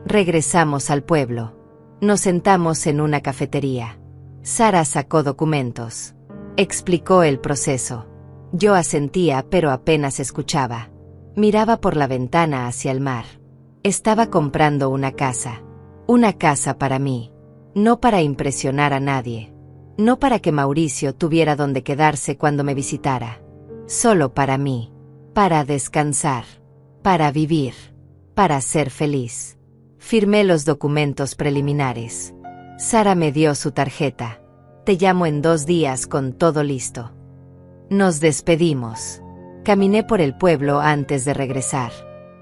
Regresamos al pueblo. Nos sentamos en una cafetería. Sara sacó documentos. Explicó el proceso. Yo asentía, pero apenas escuchaba. Miraba por la ventana hacia el mar. Estaba comprando una casa. Una casa para mí. No para impresionar a nadie. No para que Mauricio tuviera donde quedarse cuando me visitara. Solo para mí. Para descansar. Para vivir. Para ser feliz. Firmé los documentos preliminares. Sara me dio su tarjeta. Te llamo en 2 días con todo listo. Nos despedimos. Caminé por el pueblo antes de regresar.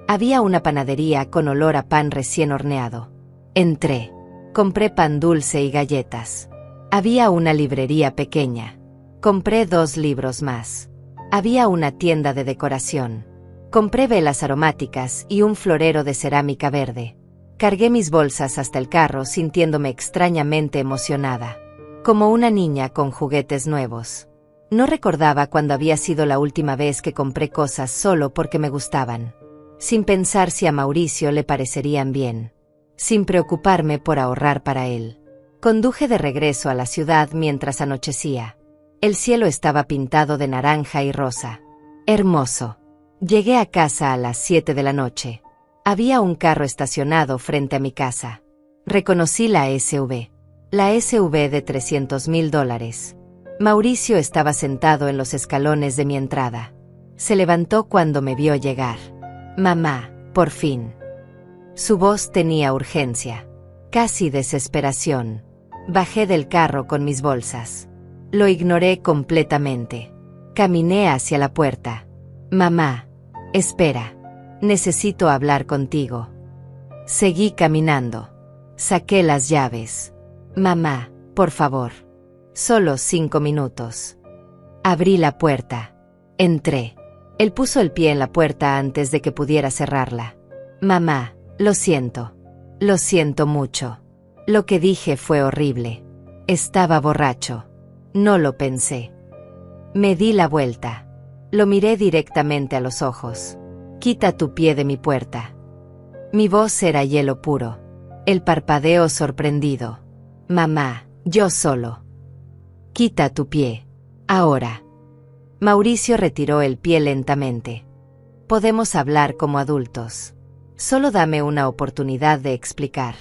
Había una panadería con olor a pan recién horneado. Entré. Compré pan dulce y galletas. Había una librería pequeña. Compré 2 libros más. Había una tienda de decoración. Compré velas aromáticas y un florero de cerámica verde. Cargué mis bolsas hasta el carro sintiéndome extrañamente emocionada. Como una niña con juguetes nuevos. No recordaba cuándo había sido la última vez que compré cosas solo porque me gustaban. Sin pensar si a Mauricio le parecerían bien. Sin preocuparme por ahorrar para él. Conduje de regreso a la ciudad mientras anochecía. El cielo estaba pintado de naranja y rosa. Hermoso. Llegué a casa a las 7 de la noche. Había un carro estacionado frente a mi casa. Reconocí la SUV. La SUV de $300,000. Mauricio estaba sentado en los escalones de mi entrada. Se levantó cuando me vio llegar. Mamá, por fin. Su voz tenía urgencia. Casi desesperación. Bajé del carro con mis bolsas. Lo ignoré completamente. Caminé hacia la puerta. Mamá, espera. Necesito hablar contigo. Seguí caminando. Saqué las llaves. Mamá, por favor. Solo 5 minutos. Abrí la puerta. Entré. Él puso el pie en la puerta antes de que pudiera cerrarla. Mamá, lo siento. Lo siento mucho. Lo que dije fue horrible. Estaba borracho. No lo pensé. Me di la vuelta. Lo miré directamente a los ojos. Quita tu pie de mi puerta. Mi voz era hielo puro. El parpadeo sorprendido. Mamá, yo solo. Quita tu pie. Ahora. Mauricio retiró el pie lentamente. Podemos hablar como adultos. Solo dame una oportunidad de explicar.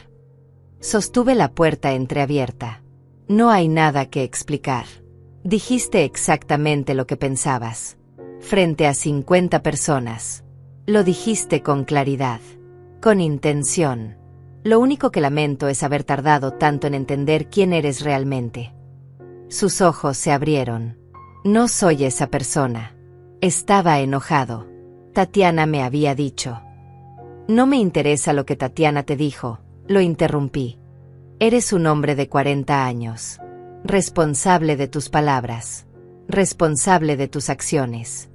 Sostuve la puerta entreabierta. No hay nada que explicar. Dijiste exactamente lo que pensabas. Frente a 50 personas. Lo dijiste con claridad. Con intención. Lo único que lamento es haber tardado tanto en entender quién eres realmente. Sus ojos se abrieron. No soy esa persona. Estaba enojado. Tatiana me había dicho. No me interesa lo que Tatiana te dijo, lo interrumpí. Eres un hombre de 40 años. Responsable de tus palabras. Responsable de tus acciones.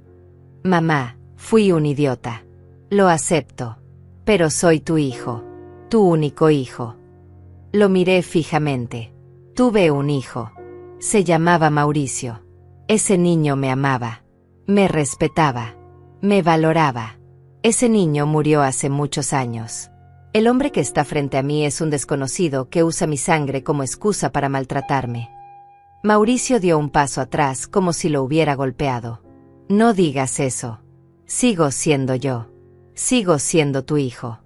Mamá, fui un idiota. Lo acepto. Pero soy tu hijo. Tu único hijo. Lo miré fijamente. Tuve un hijo. Se llamaba Mauricio. Ese niño me amaba. Me respetaba. Me valoraba. Ese niño murió hace muchos años. El hombre que está frente a mí es un desconocido que usa mi sangre como excusa para maltratarme. Mauricio dio un paso atrás como si lo hubiera golpeado. No digas eso. Sigo siendo yo. Sigo siendo tu hijo.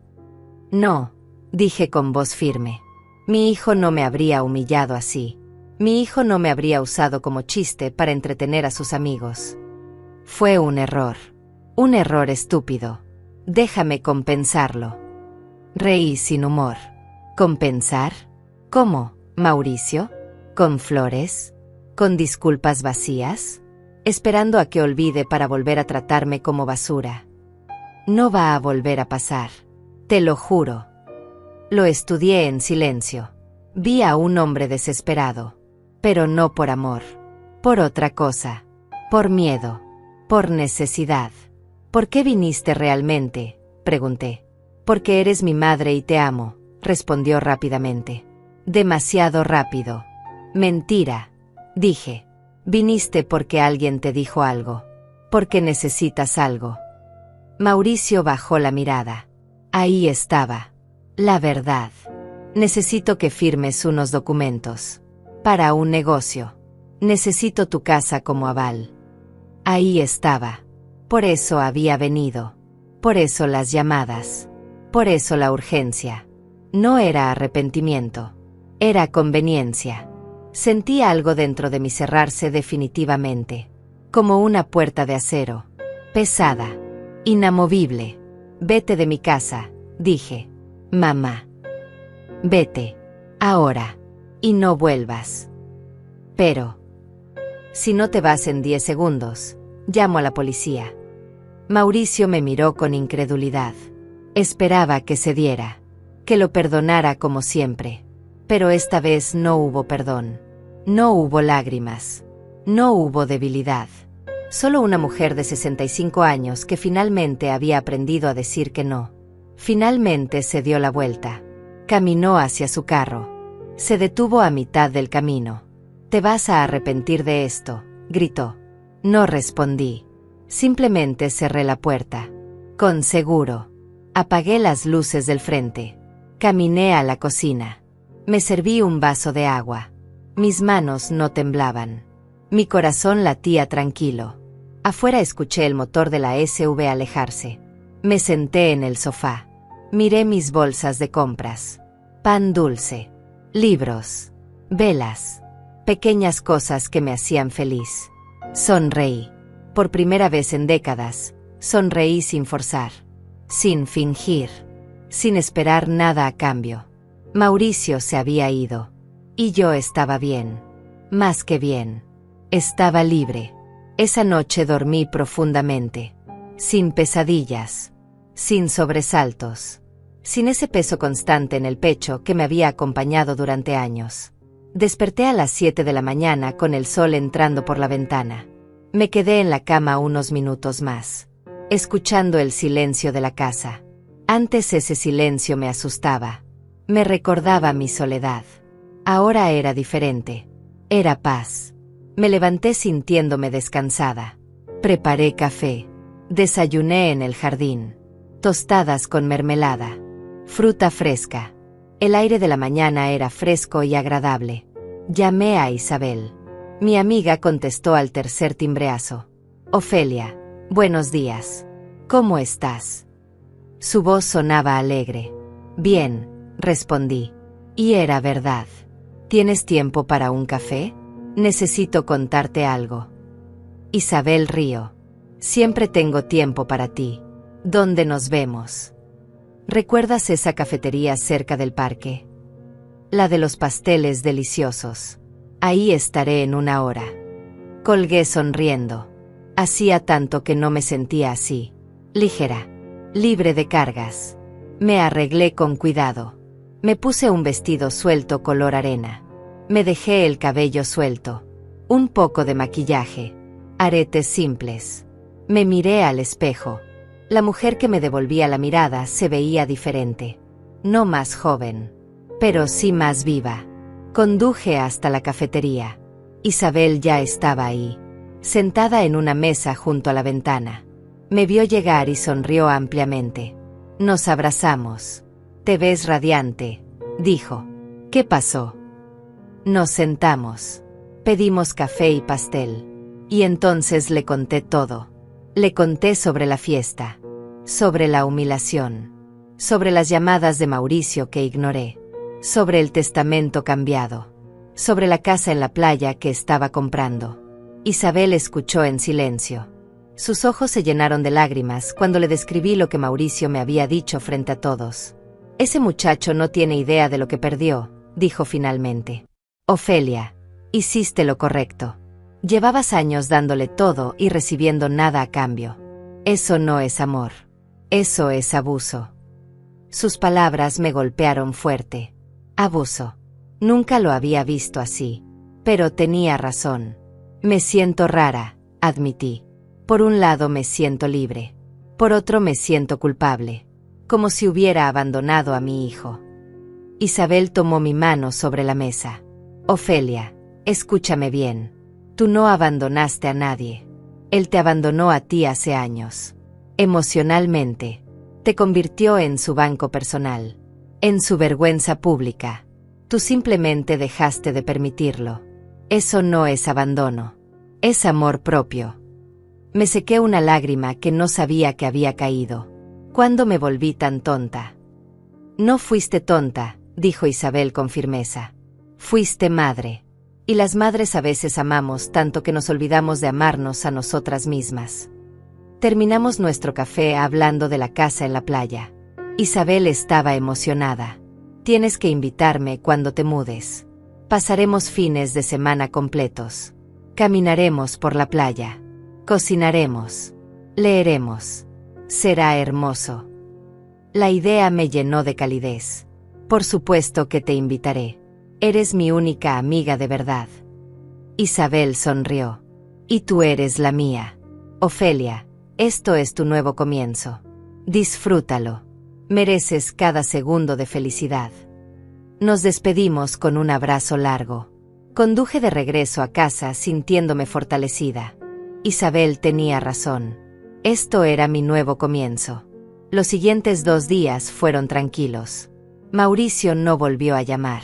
No, dije con voz firme. Mi hijo no me habría humillado así. Mi hijo no me habría usado como chiste para entretener a sus amigos. Fue un error. Un error estúpido. Déjame compensarlo. Reí sin humor. ¿Compensar? ¿Cómo, Mauricio? ¿Con flores? ¿Con disculpas vacías? esperando a que olvide para volver a tratarme como basura. No va a volver a pasar. Te lo juro. Lo estudié en silencio. Vi a un hombre desesperado. Pero no por amor. Por otra cosa. Por miedo. Por necesidad. ¿Por qué viniste realmente?, pregunté. Porque eres mi madre y te amo, respondió rápidamente. Demasiado rápido. Mentira, dije. Viniste porque alguien te dijo algo. Porque necesitas algo. Mauricio bajó la mirada. Ahí estaba. La verdad. Necesito que firmes unos documentos. Para un negocio. Necesito tu casa como aval. Ahí estaba. Por eso había venido. Por eso las llamadas. Por eso la urgencia. No era arrepentimiento. Era conveniencia. Sentí algo dentro de mí cerrarse definitivamente. Como una puerta de acero. Pesada. Inamovible. Vete de mi casa, dije. Mamá. Vete. Ahora. Y no vuelvas. Pero. Si no te vas en 10 segundos, llamo a la policía. Mauricio me miró con incredulidad. Esperaba que cediera. Que lo perdonara como siempre. Pero esta vez no hubo perdón. No hubo lágrimas. No hubo debilidad. Solo una mujer de 65 años que finalmente había aprendido a decir que no. Finalmente se dio la vuelta. Caminó hacia su carro. Se detuvo a mitad del camino. «Te vas a arrepentir de esto», gritó. No respondí. Simplemente cerré la puerta. Con seguro. Apagué las luces del frente. Caminé a la cocina. Me serví un vaso de agua. Mis manos no temblaban. Mi corazón latía tranquilo. Afuera escuché el motor de la SUV alejarse. Me senté en el sofá. Miré mis bolsas de compras. Pan dulce. Libros. Velas. Pequeñas cosas que me hacían feliz. Sonreí. Por primera vez en décadas, sonreí sin forzar. Sin fingir. Sin esperar nada a cambio. Mauricio se había ido. Y yo estaba bien. Más que bien. Estaba libre. Esa noche dormí profundamente. Sin pesadillas. Sin sobresaltos. Sin ese peso constante en el pecho que me había acompañado durante años. Desperté a las 7 de la mañana con el sol entrando por la ventana. Me quedé en la cama unos minutos más, escuchando el silencio de la casa. Antes ese silencio me asustaba. Me recordaba mi soledad. Ahora era diferente. Era paz. Me levanté sintiéndome descansada. Preparé café. Desayuné en el jardín. Tostadas con mermelada. Fruta fresca. El aire de la mañana era fresco y agradable. Llamé a Isabel. Mi amiga contestó al tercer timbreazo. Ofelia, buenos días. ¿Cómo estás? Su voz sonaba alegre. Bien, respondí. Y era verdad. ¿Tienes tiempo para un café? Necesito contarte algo. Isabel rió. Siempre tengo tiempo para ti. ¿Dónde nos vemos? ¿Recuerdas esa cafetería cerca del parque? La de los pasteles deliciosos. Ahí estaré en 1 hora. Colgué sonriendo. Hacía tanto que no me sentía así. Ligera. Libre de cargas. Me arreglé con cuidado. Me puse un vestido suelto color arena. Me dejé el cabello suelto. Un poco de maquillaje. Aretes simples. Me miré al espejo. La mujer que me devolvía la mirada se veía diferente. No más joven. Pero sí más viva. Conduje hasta la cafetería. Isabel ya estaba ahí, sentada en una mesa junto a la ventana. Me vio llegar y sonrió ampliamente. Nos abrazamos. Te ves radiante, dijo. ¿Qué pasó? Nos sentamos. Pedimos café y pastel. Y entonces le conté todo. Le conté sobre la fiesta. Sobre la humillación. Sobre las llamadas de Mauricio que ignoré. Sobre el testamento cambiado. Sobre la casa en la playa que estaba comprando. Isabel escuchó en silencio. Sus ojos se llenaron de lágrimas cuando le describí lo que Mauricio me había dicho frente a todos. Ese muchacho no tiene idea de lo que perdió, dijo finalmente. Ofelia, hiciste lo correcto. Llevabas años dándole todo y recibiendo nada a cambio. Eso no es amor. Eso es abuso. Sus palabras me golpearon fuerte. Abuso. Nunca lo había visto así. Pero tenía razón. Me siento rara, admití. Por un lado me siento libre. Por otro me siento culpable. Como si hubiera abandonado a mi hijo. Isabel tomó mi mano sobre la mesa. Ofelia, escúchame bien. Tú no abandonaste a nadie. Él te abandonó a ti hace años. Emocionalmente. Te convirtió en su banco personal. En su vergüenza pública. Tú simplemente dejaste de permitirlo. Eso no es abandono. Es amor propio. Me sequé una lágrima que no sabía que había caído. ¿Cuándo me volví tan tonta? No fuiste tonta, dijo Isabel con firmeza. Fuiste madre. Y las madres a veces amamos tanto que nos olvidamos de amarnos a nosotras mismas. Terminamos nuestro café hablando de la casa en la playa. Isabel estaba emocionada. Tienes que invitarme cuando te mudes. Pasaremos fines de semana completos. Caminaremos por la playa. Cocinaremos. Leeremos. Será hermoso. La idea me llenó de calidez. Por supuesto que te invitaré. Eres mi única amiga de verdad. Isabel sonrió. Y tú eres la mía. Ofelia, esto es tu nuevo comienzo. Disfrútalo. Mereces cada segundo de felicidad. Nos despedimos con un abrazo largo. Conduje de regreso a casa sintiéndome fortalecida. Isabel tenía razón. Esto era mi nuevo comienzo. Los siguientes 2 días fueron tranquilos. Mauricio no volvió a llamar.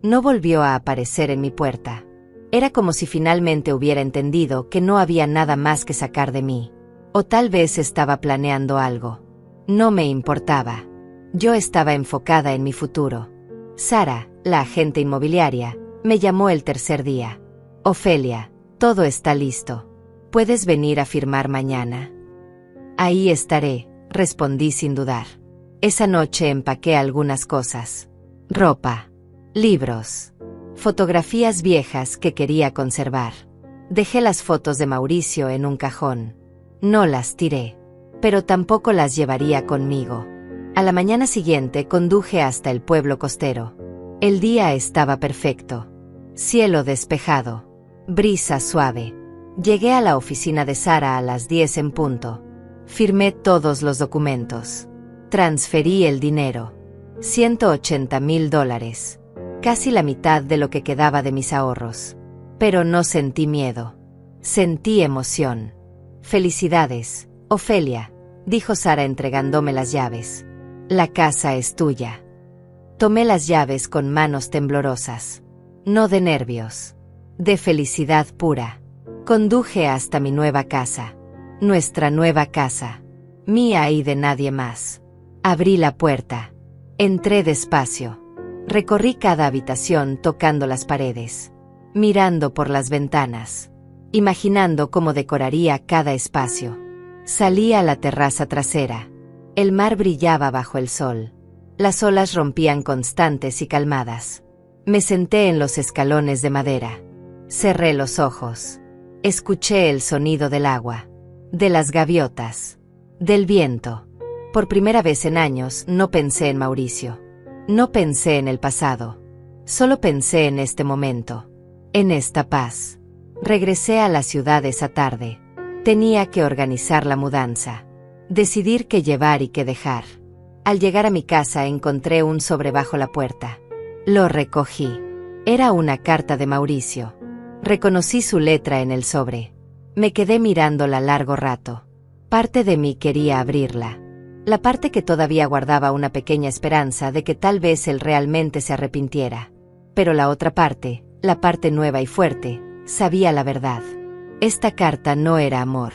No volvió a aparecer en mi puerta. Era como si finalmente hubiera entendido que no había nada más que sacar de mí. O tal vez estaba planeando algo. No me importaba. Yo estaba enfocada en mi futuro. Sara, la agente inmobiliaria, me llamó el tercer día. Ofelia, todo está listo. ¿Puedes venir a firmar mañana? Ahí estaré, respondí sin dudar. Esa noche empaqué algunas cosas. Ropa. Libros. Fotografías viejas que quería conservar. Dejé las fotos de Mauricio en un cajón. No las tiré. Pero tampoco las llevaría conmigo. A la mañana siguiente conduje hasta el pueblo costero. El día estaba perfecto. Cielo despejado. Brisa suave. Llegué a la oficina de Sara a las 10 en punto. Firmé todos los documentos. Transferí el dinero. $180,000. Casi la mitad de lo que quedaba de mis ahorros. Pero no sentí miedo. Sentí emoción. Felicidades, Ofelia, dijo Sara entregándome las llaves. La casa es tuya. Tomé las llaves con manos temblorosas. No de nervios. De felicidad pura. Conduje hasta mi nueva casa. Nuestra nueva casa. Mía y de nadie más. Abrí la puerta. Entré despacio. Recorrí cada habitación tocando las paredes. Mirando por las ventanas. Imaginando cómo decoraría cada espacio. Salí a la terraza trasera. El mar brillaba bajo el sol. Las olas rompían constantes y calmadas. Me senté en los escalones de madera. Cerré los ojos. Escuché el sonido del agua. De las gaviotas. Del viento. Por primera vez en años no pensé en Mauricio. No pensé en el pasado. Solo pensé en este momento. En esta paz. Regresé a la ciudad esa tarde. Tenía que organizar la mudanza. Decidir qué llevar y qué dejar. Al llegar a mi casa encontré un sobre bajo la puerta. Lo recogí. Era una carta de Mauricio. Reconocí su letra en el sobre. Me quedé mirándola largo rato. Parte de mí quería abrirla. La parte que todavía guardaba una pequeña esperanza de que tal vez él realmente se arrepintiera. Pero la otra parte, la parte nueva y fuerte, sabía la verdad. Esta carta no era amor.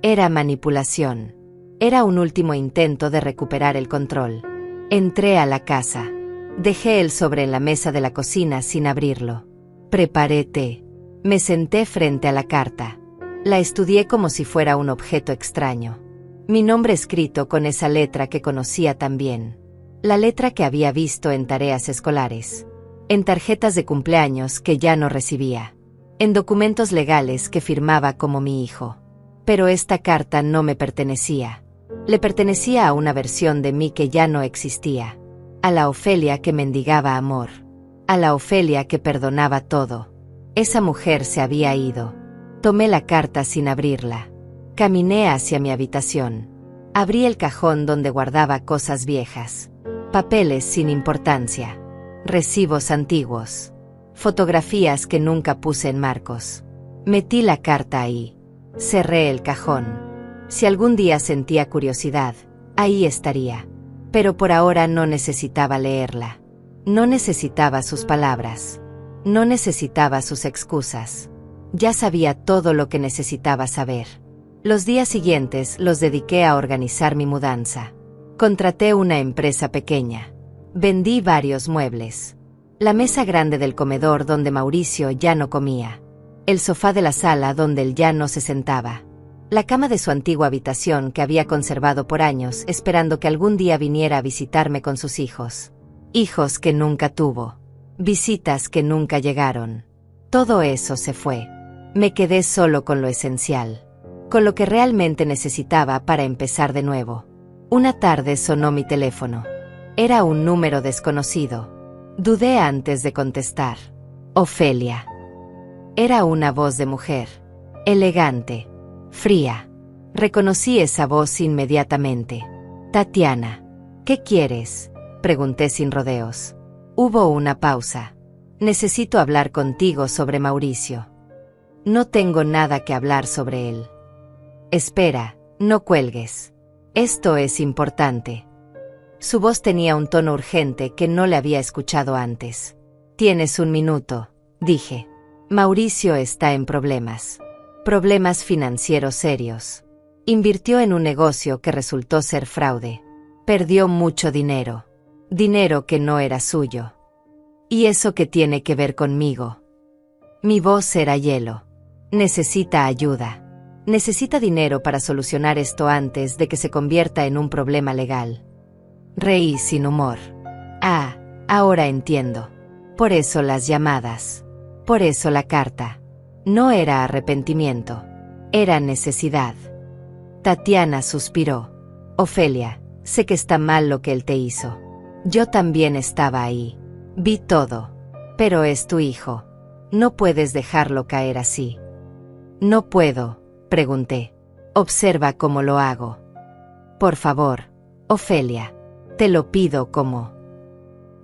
Era manipulación. Era un último intento de recuperar el control. Entré a la casa. Dejé el sobre en la mesa de la cocina sin abrirlo. Preparé té. Me senté frente a la carta. La estudié como si fuera un objeto extraño. Mi nombre escrito con esa letra que conocía tan bien. La letra que había visto en tareas escolares. En tarjetas de cumpleaños que ya no recibía. en documentos legales que firmaba como mi hijo. Pero esta carta no me pertenecía. Le pertenecía a una versión de mí que ya no existía. A la Ofelia que mendigaba amor. A la Ofelia que perdonaba todo. Esa mujer se había ido. Tomé la carta sin abrirla. Caminé hacia mi habitación. Abrí el cajón donde guardaba cosas viejas. Papeles sin importancia. Recibos antiguos. Fotografías que nunca puse en marcos. Metí la carta ahí. Cerré el cajón. Si algún día sentía curiosidad, ahí estaría. Pero por ahora no necesitaba leerla. No necesitaba sus palabras. No necesitaba sus excusas. Ya sabía todo lo que necesitaba saber. Los días siguientes los dediqué a organizar mi mudanza. Contraté una empresa pequeña. Vendí varios muebles. La mesa grande del comedor donde Mauricio ya no comía. El sofá de la sala donde él ya no se sentaba. La cama de su antigua habitación que había conservado por años esperando que algún día viniera a visitarme con sus hijos. Hijos que nunca tuvo. Visitas que nunca llegaron. Todo eso se fue. Me quedé solo con lo esencial. Con lo que realmente necesitaba para empezar de nuevo. Una tarde sonó mi teléfono. Era un número desconocido. Dudé antes de contestar. Ofelia. Era una voz de mujer. Elegante. Fría. Reconocí esa voz inmediatamente. Tatiana. ¿Qué quieres? Pregunté sin rodeos. Hubo una pausa. Necesito hablar contigo sobre Mauricio. No tengo nada que hablar sobre él. Espera, no cuelgues. Esto es importante. Su voz tenía un tono urgente que no le había escuchado antes. Tienes un minuto, dije. Mauricio está en problemas. Problemas financieros serios. Invirtió en un negocio que resultó ser fraude. Perdió mucho dinero. Dinero que no era suyo. ¿Y eso qué tiene que ver conmigo? Mi voz era hielo. Necesita ayuda. Necesita dinero para solucionar esto antes de que se convierta en un problema legal. Reí sin humor. Ah, ahora entiendo. Por eso las llamadas. Por eso la carta. No era arrepentimiento. Era necesidad. Tatiana suspiró. Ofelia, sé que está mal lo que él te hizo. Yo también estaba ahí. Vi todo. Pero es tu hijo. No puedes dejarlo caer así. No puedo, pregunté. Observa cómo lo hago. Por favor, Ofelia. Te lo pido como...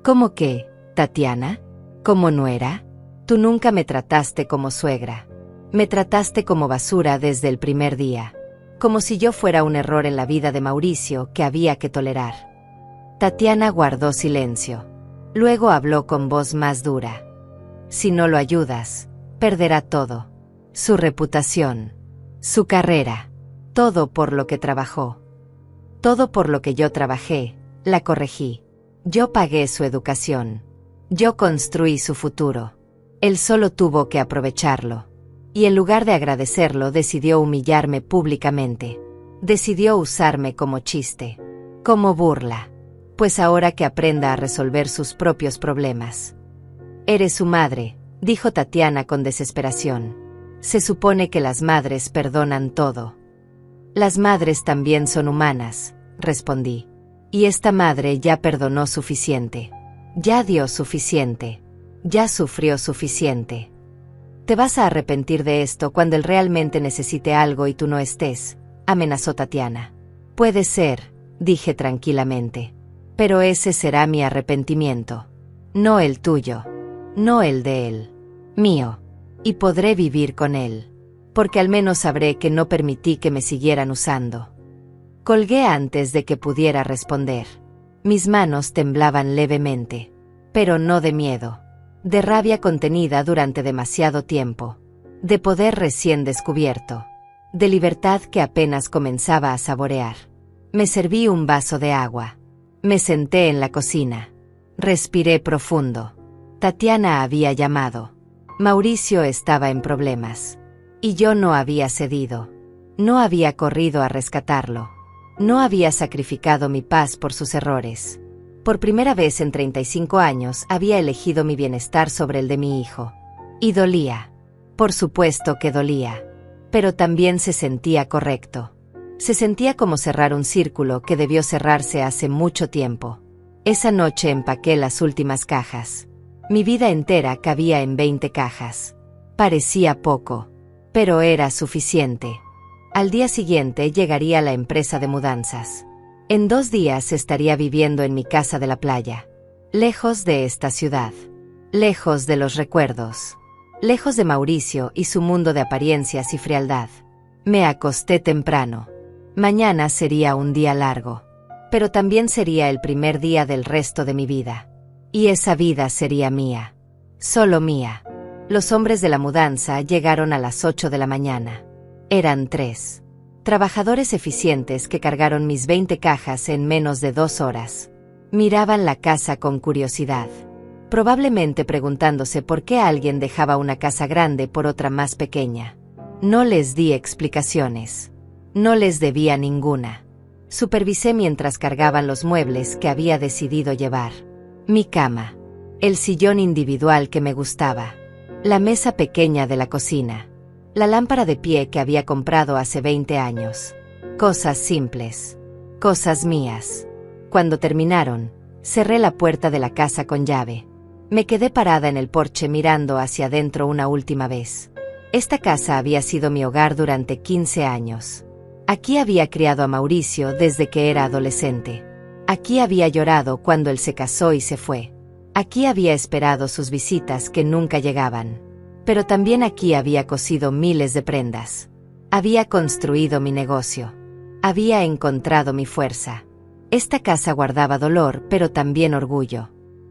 ¿Cómo qué, Tatiana? ¿Como nuera? Tú nunca me trataste como suegra. Me trataste como basura desde el primer día. Como si yo fuera un error en la vida de Mauricio que había que tolerar. Tatiana guardó silencio. Luego habló con voz más dura. Si no lo ayudas, perderá todo. Su reputación. Su carrera. Todo por lo que trabajó. Todo por lo que yo trabajé, la corregí. Yo pagué su educación. Yo construí su futuro. Él solo tuvo que aprovecharlo. Y en lugar de agradecerlo decidió humillarme públicamente. Decidió usarme como chiste. Como burla. Pues ahora que aprenda a resolver sus propios problemas. Eres su madre, dijo Tatiana con desesperación. Se supone que las madres perdonan todo. Las madres también son humanas, respondí. Y esta madre ya perdonó suficiente. Ya dio suficiente. Ya sufrió suficiente. Te vas a arrepentir de esto cuando él realmente necesite algo y tú no estés, amenazó Tatiana. Puede ser, dije tranquilamente. Pero ese será mi arrepentimiento. No el tuyo. No el de él. Mío. Y podré vivir con él. Porque al menos sabré que no permití que me siguieran usando. Colgué antes de que pudiera responder. Mis manos temblaban levemente. Pero no de miedo. De rabia contenida durante demasiado tiempo. De poder recién descubierto. De libertad que apenas comenzaba a saborear. Me serví un vaso de agua. Me senté en la cocina. Respiré profundo. Tatiana había llamado. Mauricio estaba en problemas. Y yo no había cedido. No había corrido a rescatarlo. No había sacrificado mi paz por sus errores. Por primera vez en 35 años había elegido mi bienestar sobre el de mi hijo. Y dolía. Por supuesto que dolía. Pero también se sentía correcto. Se sentía como cerrar un círculo que debió cerrarse hace mucho tiempo. Esa noche empaqué las últimas cajas. Mi vida entera cabía en 20 cajas. Parecía poco, pero era suficiente. Al día siguiente llegaría a la empresa de mudanzas. En 2 días estaría viviendo en mi casa de la playa. Lejos de esta ciudad. Lejos de los recuerdos. Lejos de Mauricio y su mundo de apariencias y frialdad. Me acosté temprano. Mañana sería un día largo. Pero también sería el primer día del resto de mi vida. Y esa vida sería mía. Solo mía. Los hombres de la mudanza llegaron a las 8 de la mañana. Eran 3. Trabajadores eficientes que cargaron mis 20 cajas en menos de 2 horas. Miraban la casa con curiosidad. Probablemente preguntándose por qué alguien dejaba una casa grande por otra más pequeña. No les di explicaciones. No les debía ninguna. Supervisé mientras cargaban los muebles que había decidido llevar. Mi cama. El sillón individual que me gustaba. La mesa pequeña de la cocina. La lámpara de pie que había comprado hace 20 años. Cosas simples. Cosas mías. Cuando terminaron, cerré la puerta de la casa con llave. Me quedé parada en el porche mirando hacia adentro una última vez. Esta casa había sido mi hogar durante 15 años. Aquí había criado a Mauricio desde que era adolescente. Aquí había llorado cuando él se casó y se fue. Aquí había esperado sus visitas que nunca llegaban. Pero también aquí había cosido miles de prendas. Había construido mi negocio. Había encontrado mi fuerza. Esta casa guardaba dolor, pero también orgullo.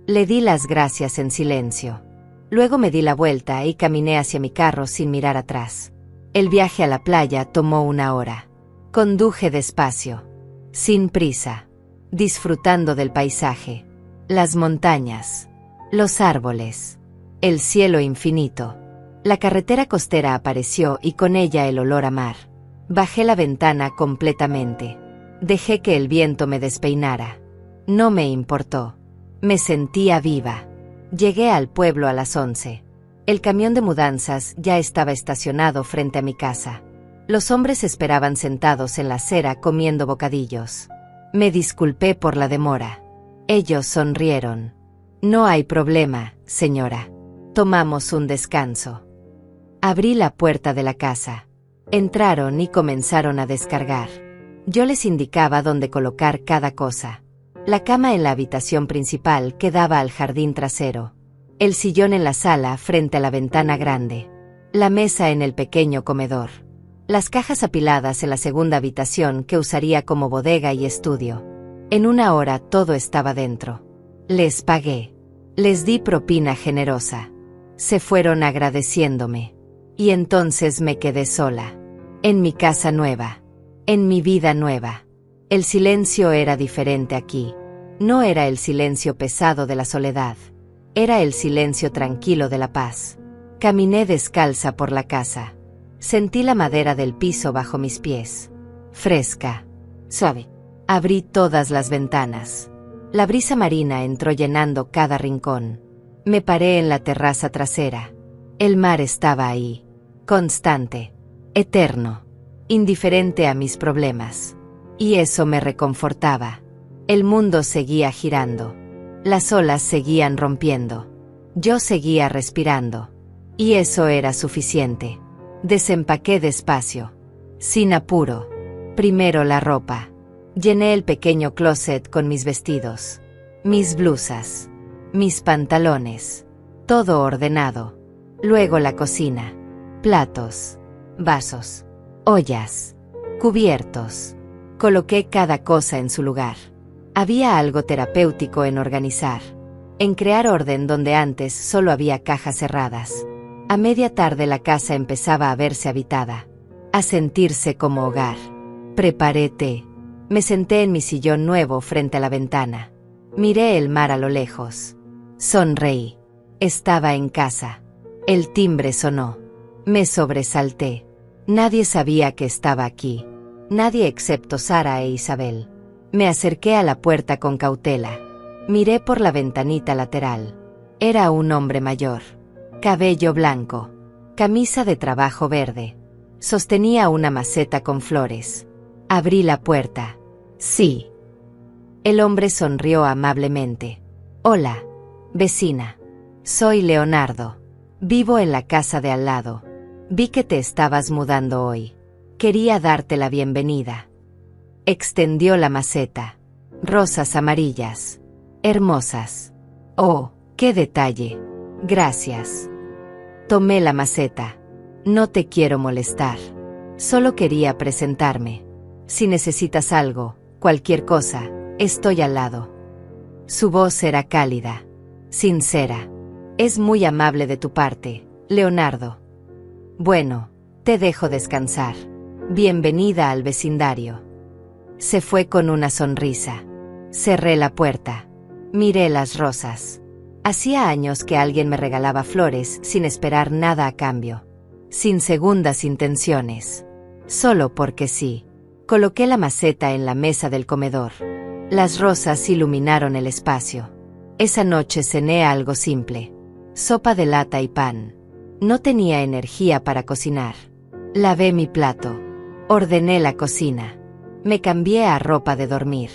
Le di las gracias en silencio. Luego me di la vuelta y caminé hacia mi carro sin mirar atrás. El viaje a la playa tomó 1 hora. Conduje despacio. Sin prisa. Disfrutando del paisaje. Las montañas. Los árboles. El cielo infinito. La carretera costera apareció y con ella el olor a mar. Bajé la ventana completamente. Dejé que el viento me despeinara. No me importó. Me sentía viva. Llegué al pueblo a las 11. El camión de mudanzas ya estaba estacionado frente a mi casa. Los hombres esperaban sentados en la acera comiendo bocadillos. Me disculpé por la demora. Ellos sonrieron. No hay problema, señora. Tomamos un descanso. Abrí la puerta de la casa. Entraron y comenzaron a descargar. Yo les indicaba dónde colocar cada cosa. La cama en la habitación principal que daba al jardín trasero. El sillón en la sala frente a la ventana grande. La mesa en el pequeño comedor. Las cajas apiladas en la segunda habitación que usaría como bodega y estudio. En 1 hora todo estaba dentro. Les pagué. Les di propina generosa. Se fueron agradeciéndome. Y entonces me quedé sola. En mi casa nueva. En mi vida nueva. El silencio era diferente aquí. No era el silencio pesado de la soledad. Era el silencio tranquilo de la paz. Caminé descalza por la casa. Sentí la madera del piso bajo mis pies. Fresca. Suave. Abrí todas las ventanas. La brisa marina entró llenando cada rincón. Me paré en la terraza trasera. El mar estaba ahí. Constante. Eterno. Indiferente a mis problemas. Y eso me reconfortaba. El mundo seguía girando. Las olas seguían rompiendo. Yo seguía respirando. Y eso era suficiente. Desempaqué despacio. Sin apuro. Primero la ropa. Llené el pequeño closet con mis vestidos. Mis blusas. Mis pantalones. Todo ordenado. Luego la cocina. Platos. Vasos. Ollas. Cubiertos. Coloqué cada cosa en su lugar. Había algo terapéutico en organizar. En crear orden donde antes solo había cajas cerradas. A media tarde la casa empezaba a verse habitada. A sentirse como hogar. Preparé té. Me senté en mi sillón nuevo frente a la ventana. Miré el mar a lo lejos. Sonreí. Estaba en casa. El timbre sonó. Me sobresalté. Nadie sabía que estaba aquí. Nadie excepto Sara e Isabel. Me acerqué a la puerta con cautela. Miré por la ventanita lateral. Era un hombre mayor. Cabello blanco. Camisa de trabajo verde. Sostenía una maceta con flores. Abrí la puerta. Sí. El hombre sonrió amablemente. Hola, vecina. Soy Leonardo. Vivo en la casa de al lado. Vi que te estabas mudando hoy. Quería darte la bienvenida. Extendió la maceta. Rosas amarillas. Hermosas. Oh, qué detalle. Gracias. Tomé la maceta. No te quiero molestar. Solo quería presentarme. Si necesitas algo, cualquier cosa, estoy al lado. Su voz era cálida, sincera. Es muy amable de tu parte, Leonardo. Bueno, te dejo descansar. Bienvenida al vecindario. Se fue con una sonrisa. Cerré la puerta. Miré las rosas. Hacía años que alguien me regalaba flores sin esperar nada a cambio. Sin segundas intenciones. Solo porque sí. Coloqué la maceta en la mesa del comedor. Las rosas iluminaron el espacio. Esa noche cené algo simple. Sopa de lata y pan. No tenía energía para cocinar. Lavé mi plato. Ordené la cocina. Me cambié a ropa de dormir.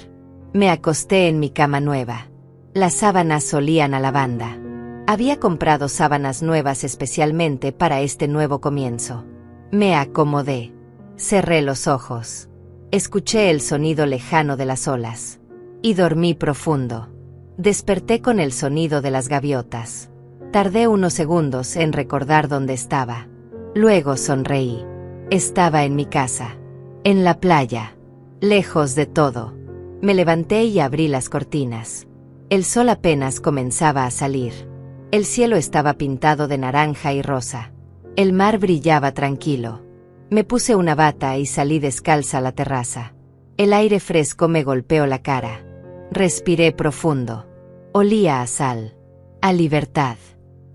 Me acosté en mi cama nueva. Las sábanas olían a lavanda. Había comprado sábanas nuevas especialmente para este nuevo comienzo. Me acomodé. Cerré los ojos. Escuché el sonido lejano de las olas. Y dormí profundo. Desperté con el sonido de las gaviotas. Tardé unos segundos en recordar dónde estaba. Luego sonreí. Estaba en mi casa. En la playa. Lejos de todo. Me levanté y abrí las cortinas. El sol apenas comenzaba a salir. El cielo estaba pintado de naranja y rosa. El mar brillaba tranquilo. Me puse una bata y salí descalza a la terraza. El aire fresco me golpeó la cara. Respiré profundo. Olía a sal. A libertad.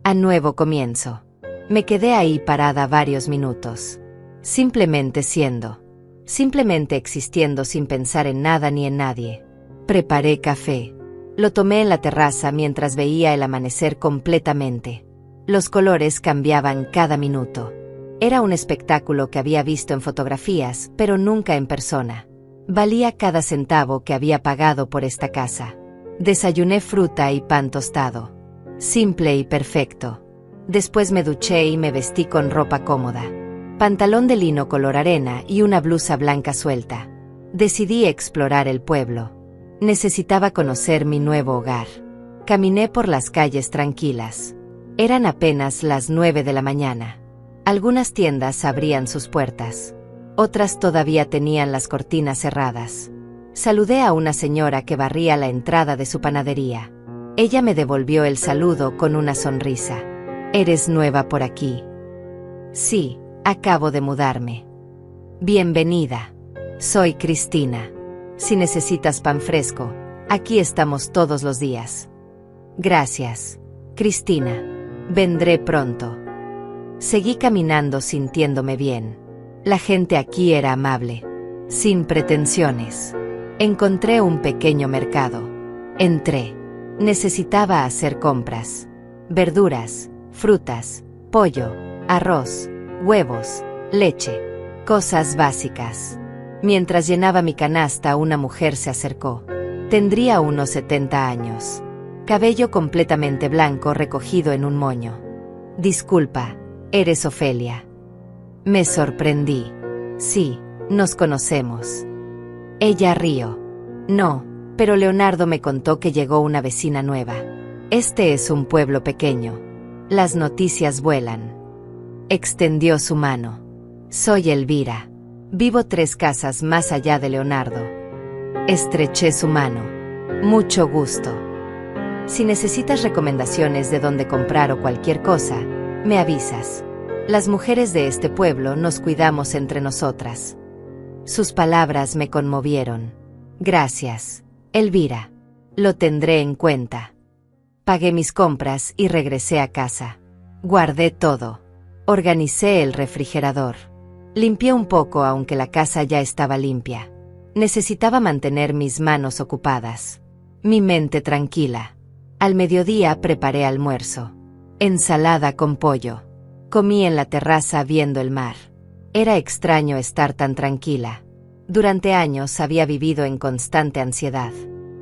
A nuevo comienzo. Me quedé ahí parada varios minutos. Simplemente siendo. Simplemente existiendo sin pensar en nada ni en nadie. Preparé café. Lo tomé en la terraza mientras veía el amanecer completamente. Los colores cambiaban cada minuto. Era un espectáculo que había visto en fotografías, pero nunca en persona. Valía cada centavo que había pagado por esta casa. Desayuné fruta y pan tostado. Simple y perfecto. Después me duché y me vestí con ropa cómoda. Pantalón de lino color arena y una blusa blanca suelta. Decidí explorar el pueblo. Necesitaba conocer mi nuevo hogar. Caminé por las calles tranquilas. Eran apenas las 9 de la mañana. Algunas tiendas abrían sus puertas. Otras todavía tenían las cortinas cerradas. Saludé a una señora que barría la entrada de su panadería. Ella me devolvió el saludo con una sonrisa. ¿Eres nueva por aquí? Sí, acabo de mudarme. Bienvenida. Soy Cristina. Si necesitas pan fresco, aquí estamos todos los días. Gracias, Cristina. Vendré pronto. Seguí caminando sintiéndome bien. La gente aquí era amable, sin pretensiones. Encontré un pequeño mercado. Entré. Necesitaba hacer compras. Verduras, frutas, pollo, arroz, huevos, leche. Cosas básicas. Mientras llenaba mi canasta, una mujer se acercó. Tendría unos 70 años. Cabello completamente blanco recogido en un moño. Disculpa, ¿eres Ofelia? Me sorprendí. Sí, nos conocemos. Ella rió. No, pero Leonardo me contó que llegó una vecina nueva. Este es un pueblo pequeño. Las noticias vuelan. Extendió su mano. Soy Elvira. Vivo 3 casas más allá de Leonardo. Estreché su mano. Mucho gusto. Si necesitas recomendaciones de dónde comprar o cualquier cosa, me avisas. Las mujeres de este pueblo nos cuidamos entre nosotras. Sus palabras me conmovieron. Gracias, Elvira. Lo tendré en cuenta. Pagué mis compras y regresé a casa. Guardé todo. Organicé el refrigerador. Limpié un poco aunque la casa ya estaba limpia. Necesitaba mantener mis manos ocupadas. Mi mente tranquila. Al mediodía preparé almuerzo. Ensalada con pollo. Comí en la terraza viendo el mar. Era extraño estar tan tranquila. Durante años había vivido en constante ansiedad,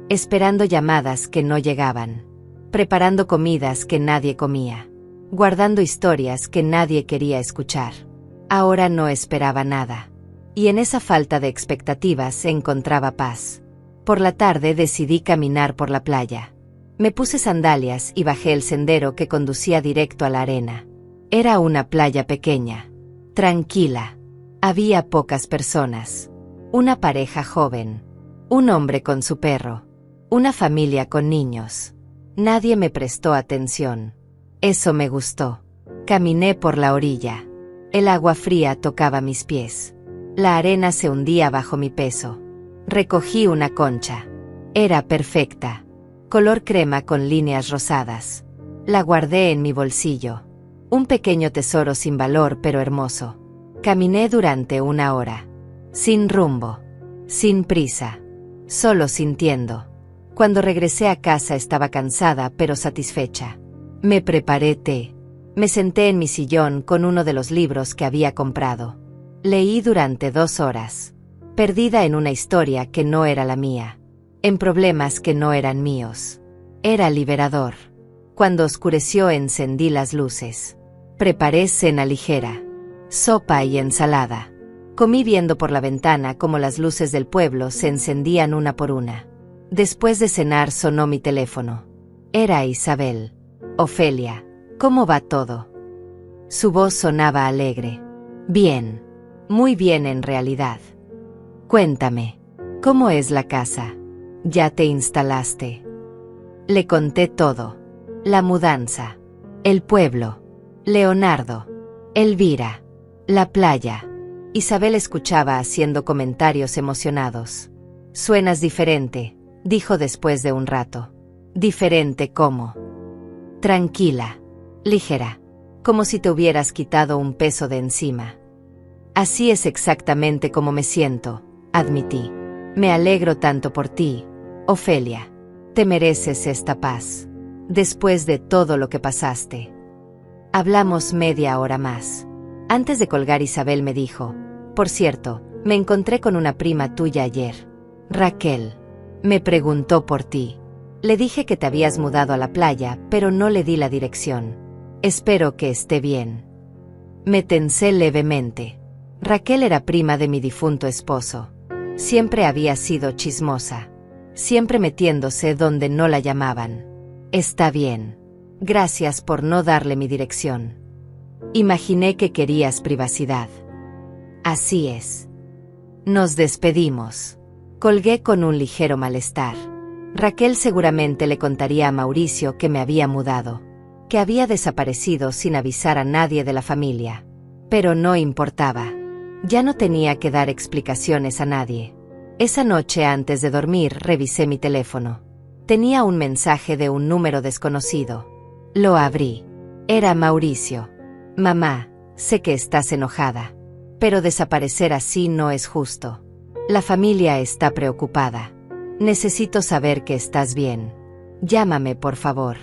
esperando llamadas que no llegaban, preparando comidas que nadie comía, guardando historias que nadie quería escuchar. Ahora no esperaba nada, y en esa falta de expectativas encontraba paz. Por la tarde decidí caminar por la playa. Me puse sandalias y bajé el sendero que conducía directo a la arena. Era una playa pequeña, tranquila. Había pocas personas. Una pareja joven, un hombre con su perro, una familia con niños. Nadie me prestó atención. Eso me gustó. Caminé por la orilla. El agua fría tocaba mis pies. La arena se hundía bajo mi peso. Recogí una concha. Era perfecta. Color crema con líneas rosadas. La guardé en mi bolsillo. Un pequeño tesoro sin valor pero hermoso. Caminé durante 1 hora. Sin rumbo. Sin prisa. Solo sintiendo. Cuando regresé a casa estaba cansada pero satisfecha. Me preparé té. Me senté en mi sillón con uno de los libros que había comprado. Leí durante 2 horas. Perdida en una historia que no era la mía. En problemas que no eran míos. Era liberador. Cuando oscureció encendí las luces. Preparé cena ligera. Sopa y ensalada. Comí viendo por la ventana cómo las luces del pueblo se encendían una por una. Después de cenar sonó mi teléfono. Era Isabel. Ofelia, ¿cómo va todo? Su voz sonaba alegre. Bien. Muy bien en realidad. Cuéntame, ¿cómo es la casa? ¿Ya te instalaste? Le conté todo. La mudanza. El pueblo. Leonardo. Elvira. La playa. Isabel escuchaba haciendo comentarios emocionados. Suenas diferente, dijo después de un rato. ¿Diferente cómo? Tranquila. Ligera. Como si te hubieras quitado un peso de encima. Así es exactamente como me siento, admití. Me alegro tanto por ti, Ofelia. Te mereces esta paz. Después de todo lo que pasaste. Hablamos media hora más. Antes de colgar Isabel me dijo, por cierto, me encontré con una prima tuya ayer. Raquel. Me preguntó por ti. Le dije que te habías mudado a la playa, pero no le di la dirección. Espero que esté bien. Me tensé levemente. Raquel era prima de mi difunto esposo. Siempre había sido chismosa. Siempre metiéndose donde no la llamaban. Está bien. Gracias por no darle mi dirección. Imaginé que querías privacidad. Así es. Nos despedimos. Colgué con un ligero malestar. Raquel seguramente le contaría a Mauricio que me había mudado, que había desaparecido sin avisar a nadie de la familia. Pero no importaba. Ya no tenía que dar explicaciones a nadie. Esa noche antes de dormir revisé mi teléfono. Tenía un mensaje de un número desconocido. Lo abrí. Era Mauricio. Mamá, sé que estás enojada. Pero desaparecer así no es justo. La familia está preocupada. Necesito saber que estás bien. Llámame, por favor.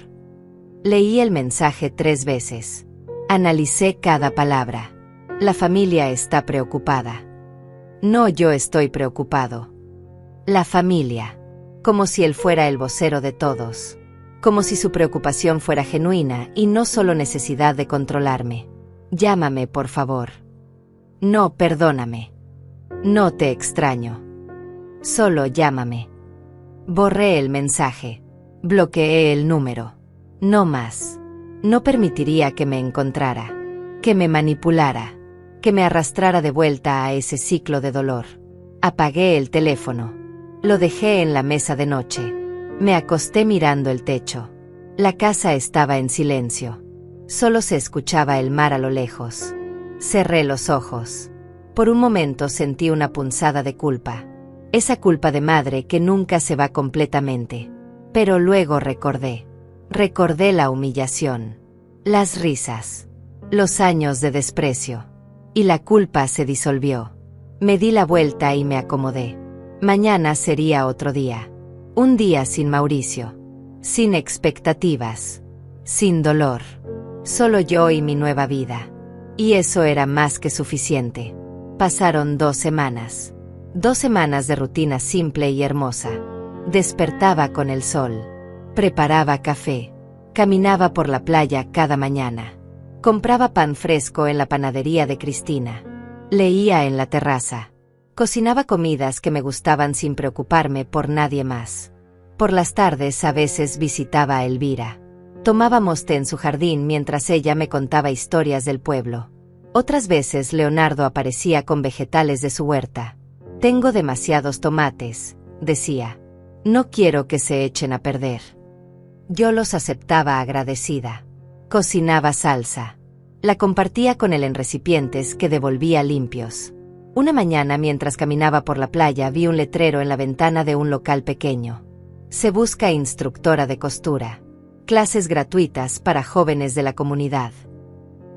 Leí el mensaje 3 veces. Analicé cada palabra. La familia está preocupada. No, yo estoy preocupado. La familia. Como si él fuera el vocero de todos. Como si su preocupación fuera genuina y no solo necesidad de controlarme. Llámame, por favor. No, perdóname. No te extraño. Solo llámame. Borré el mensaje. Bloqueé el número. No más. No permitiría que me encontrara. Que me manipulara. Que me arrastrara de vuelta a ese ciclo de dolor. Apagué el teléfono. Lo dejé en la mesa de noche. Me acosté mirando el techo. La casa estaba en silencio. Solo se escuchaba el mar a lo lejos. Cerré los ojos. Por un momento sentí una punzada de culpa. Esa culpa de madre que nunca se va completamente. Pero luego recordé. Recordé la humillación. Las risas. Los años de desprecio. Y la culpa se disolvió. Me di la vuelta y me acomodé. Mañana sería otro día. Un día sin Mauricio. Sin expectativas. Sin dolor. Solo yo y mi nueva vida. Y eso era más que suficiente. Pasaron 2 semanas. 2 semanas de rutina simple y hermosa. Despertaba con el sol. Preparaba café. Caminaba por la playa cada mañana. Compraba pan fresco en la panadería de Cristina. Leía en la terraza. Cocinaba comidas que me gustaban sin preocuparme por nadie más. Por las tardes a veces visitaba a Elvira. Tomábamos té en su jardín mientras ella me contaba historias del pueblo. Otras veces Leonardo aparecía con vegetales de su huerta. Tengo demasiados tomates, decía. No quiero que se echen a perder. Yo los aceptaba agradecida. Cocinaba salsa. La compartía con él en recipientes que devolvía limpios. Una mañana mientras caminaba por la playa vi un letrero en la ventana de un local pequeño. Se busca instructora de costura. Clases gratuitas para jóvenes de la comunidad.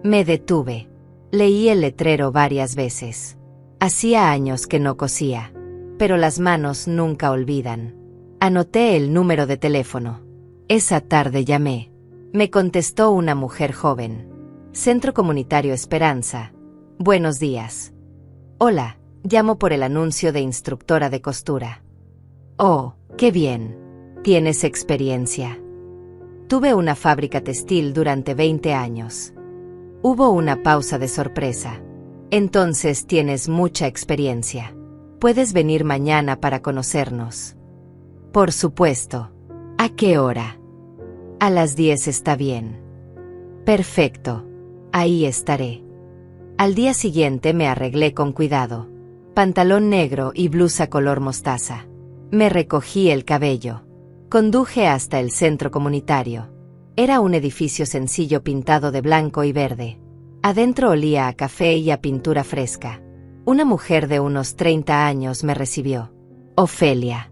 Me detuve. Leí el letrero varias veces. Hacía años que no cosía. Pero las manos nunca olvidan. Anoté el número de teléfono. Esa tarde llamé. Me contestó una mujer joven. Centro Comunitario Esperanza. Buenos días. Hola, llamo por el anuncio de instructora de costura. Oh, qué bien. ¿Tienes experiencia? Tuve una fábrica textil durante 20 años. Hubo una pausa de sorpresa. Entonces tienes mucha experiencia. ¿Puedes venir mañana para conocernos? Por supuesto. ¿A qué hora? A las 10 está bien. Perfecto. Ahí estaré. Al día siguiente me arreglé con cuidado. Pantalón negro y blusa color mostaza. Me recogí el cabello. Conduje hasta el centro comunitario. Era un edificio sencillo pintado de blanco y verde. Adentro olía a café y a pintura fresca. Una mujer de unos 30 años me recibió. Ofelia.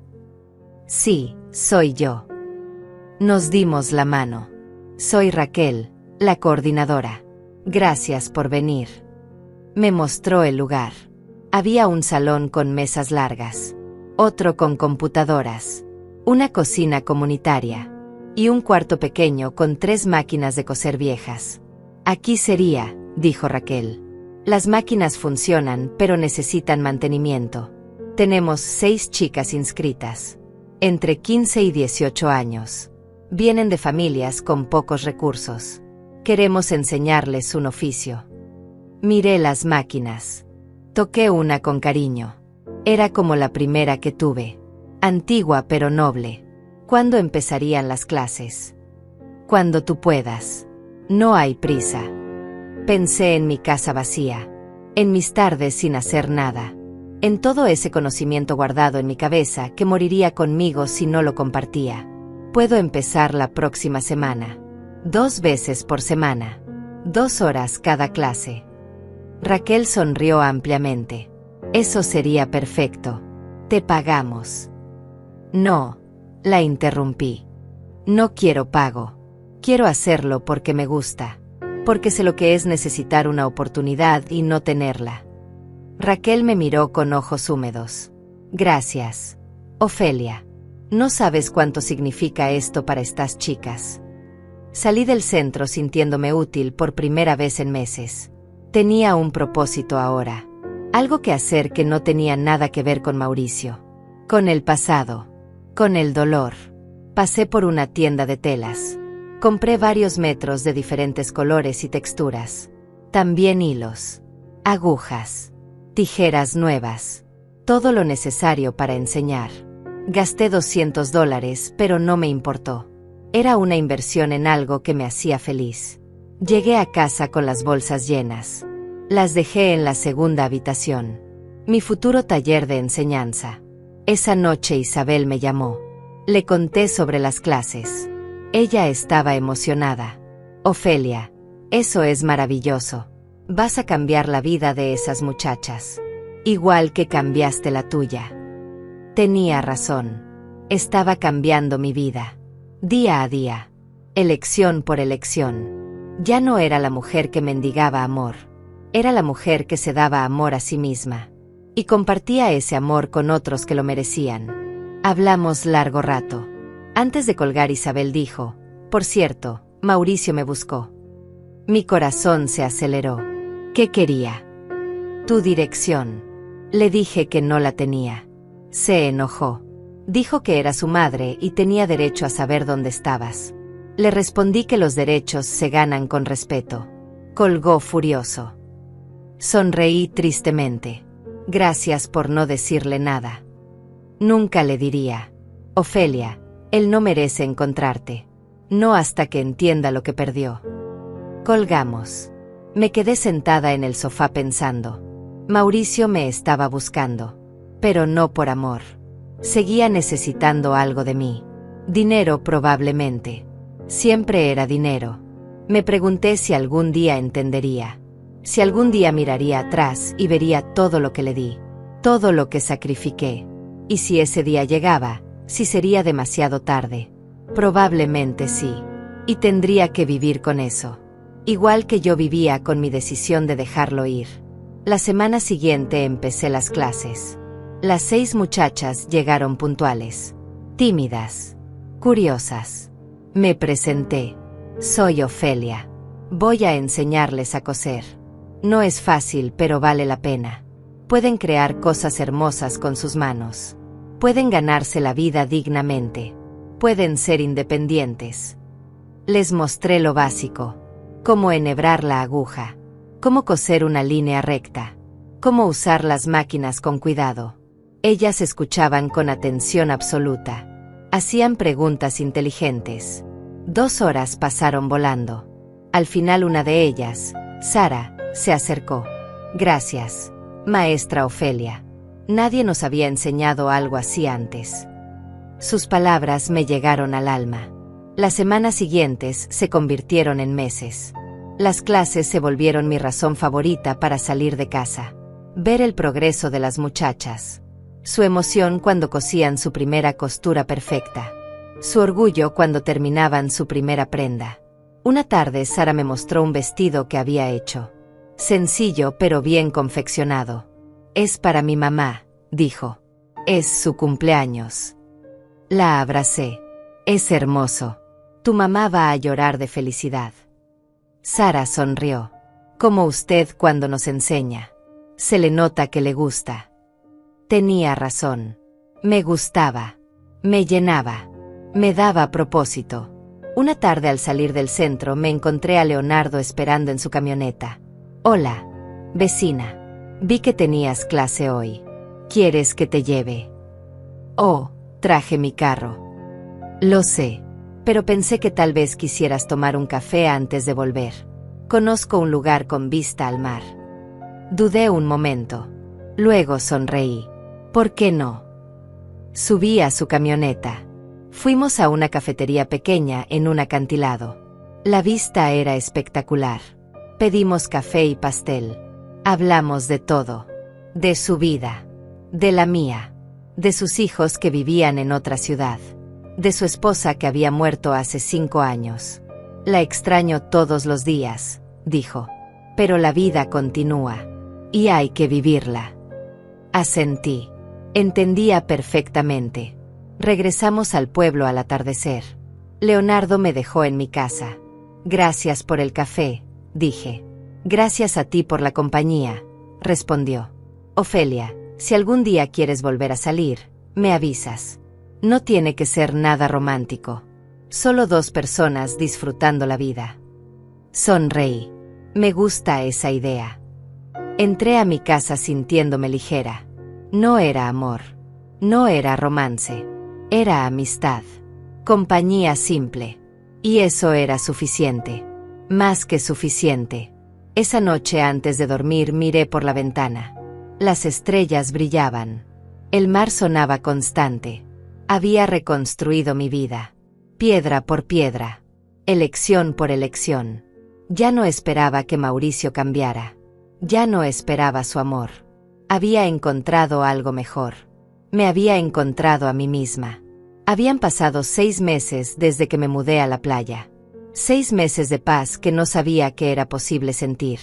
Sí, soy yo. Nos dimos la mano. Soy Raquel, la coordinadora. Gracias por venir. Me mostró el lugar. Había un salón con mesas largas, otro con computadoras, una cocina comunitaria y un cuarto pequeño con 3 máquinas de coser viejas. Aquí sería, dijo Raquel. Las máquinas funcionan, pero necesitan mantenimiento. Tenemos 6 chicas inscritas, entre 15 y 18 años. Vienen de familias con pocos recursos. Queremos enseñarles un oficio. Miré las máquinas. Toqué una con cariño. Era como la primera que tuve. Antigua pero noble. ¿Cuándo empezarían las clases? Cuando tú puedas. No hay prisa. Pensé en mi casa vacía. En mis tardes sin hacer nada. En todo ese conocimiento guardado en mi cabeza que moriría conmigo si no lo compartía. Puedo empezar la próxima semana. 2 veces por semana. 2 horas cada clase. Raquel sonrió ampliamente. Eso sería perfecto. Te pagamos. No, la interrumpí. No quiero pago. Quiero hacerlo porque me gusta. Porque sé lo que es necesitar una oportunidad y no tenerla. Raquel me miró con ojos húmedos. Gracias, Ofelia. No sabes cuánto significa esto para estas chicas. Salí del centro sintiéndome útil por primera vez en meses. Tenía un propósito ahora. Algo que hacer que no tenía nada que ver con Mauricio. Con el pasado. Con el dolor. Pasé por una tienda de telas. Compré varios metros de diferentes colores y texturas. También hilos. Agujas. Tijeras nuevas. Todo lo necesario para enseñar. Gasté $200, pero no me importó. Era una inversión en algo que me hacía feliz. Llegué a casa con las bolsas llenas. Las dejé en la segunda habitación. Mi futuro taller de enseñanza. Esa noche Isabel me llamó. Le conté sobre las clases. Ella estaba emocionada. Ofelia, eso es maravilloso. Vas a cambiar la vida de esas muchachas. Igual que cambiaste la tuya. Tenía razón. Estaba cambiando mi vida. Día a día. Elección por elección. Ya no era la mujer que mendigaba amor. Era la mujer que se daba amor a sí misma. Y compartía ese amor con otros que lo merecían. Hablamos largo rato. Antes de colgar Isabel dijo, por cierto, Mauricio me buscó. Mi corazón se aceleró. ¿Qué quería? Tu dirección. Le dije que no la tenía. Se enojó. Dijo que era su madre y tenía derecho a saber dónde estabas. Le respondí que los derechos se ganan con respeto. Colgó furioso. Sonreí tristemente. Gracias por no decirle nada. Nunca le diría. Ofelia, él no merece encontrarte. No hasta que entienda lo que perdió. Colgamos. Me quedé sentada en el sofá pensando. Mauricio me estaba buscando. Pero no por amor. Seguía necesitando algo de mí. Dinero probablemente. Siempre era dinero. Me pregunté si algún día entendería. Si algún día miraría atrás y vería todo lo que le di. Todo lo que sacrifiqué. Y si ese día llegaba, si sería demasiado tarde. Probablemente sí. Y tendría que vivir con eso. Igual que yo vivía con mi decisión de dejarlo ir. La semana siguiente empecé las clases. Las 6 muchachas llegaron puntuales. Tímidas. Curiosas. Me presenté. Soy Ofelia. Voy a enseñarles a coser. No es fácil, pero vale la pena. Pueden crear cosas hermosas con sus manos. Pueden ganarse la vida dignamente. Pueden ser independientes. Les mostré lo básico. Cómo enhebrar la aguja. Cómo coser una línea recta. Cómo usar las máquinas con cuidado. Ellas escuchaban con atención absoluta. Hacían preguntas inteligentes. 2 horas pasaron volando. Al final una de ellas, Sara, se acercó. Gracias, maestra Ofelia. Nadie nos había enseñado algo así antes. Sus palabras me llegaron al alma. Las semanas siguientes se convirtieron en meses. Las clases se volvieron mi razón favorita para salir de casa. Ver el progreso de las muchachas. Su emoción cuando cosían su primera costura perfecta. Su orgullo cuando terminaban su primera prenda. Una tarde Sara me mostró un vestido que había hecho. Sencillo pero bien confeccionado. Es para mi mamá, dijo. Es su cumpleaños. La abracé. Es hermoso. Tu mamá va a llorar de felicidad. Sara sonrió. Como usted cuando nos enseña. Se le nota que le gusta. Tenía razón. Me gustaba. Me llenaba. Me daba propósito. Una tarde al salir del centro me encontré a Leonardo esperando en su camioneta. Hola, vecina. Vi que tenías clase hoy. ¿Quieres que te lleve? Oh, traje mi carro. Lo sé, pero pensé que tal vez quisieras tomar un café antes de volver. Conozco un lugar con vista al mar. Dudé un momento. Luego sonreí. ¿Por qué no? Subí a su camioneta. Fuimos a una cafetería pequeña en un acantilado. La vista era espectacular. Pedimos café y pastel. Hablamos de todo. De su vida. De la mía. De sus hijos que vivían en otra ciudad. De su esposa que había muerto hace 5 años. La extraño todos los días, dijo. Pero la vida continúa. Y hay que vivirla. Asentí. Entendía perfectamente. Regresamos al pueblo al atardecer. Leonardo me dejó en mi casa. Gracias por el café, dije. Gracias a ti por la compañía, respondió. Ofelia, si algún día quieres volver a salir, me avisas. No tiene que ser nada romántico. Solo 2 personas disfrutando la vida. Sonreí. Me gusta esa idea. Entré a mi casa sintiéndome ligera. No era amor. No era romance. Era amistad. Compañía simple. Y eso era suficiente. Más que suficiente. Esa noche antes de dormir miré por la ventana. Las estrellas brillaban. El mar sonaba constante. Había reconstruido mi vida. Piedra por piedra. Elección por elección. Ya no esperaba que Mauricio cambiara. Ya no esperaba su amor. Había encontrado algo mejor. Me había encontrado a mí misma. Habían pasado 6 meses desde que me mudé a la playa. 6 meses de paz que no sabía que era posible sentir.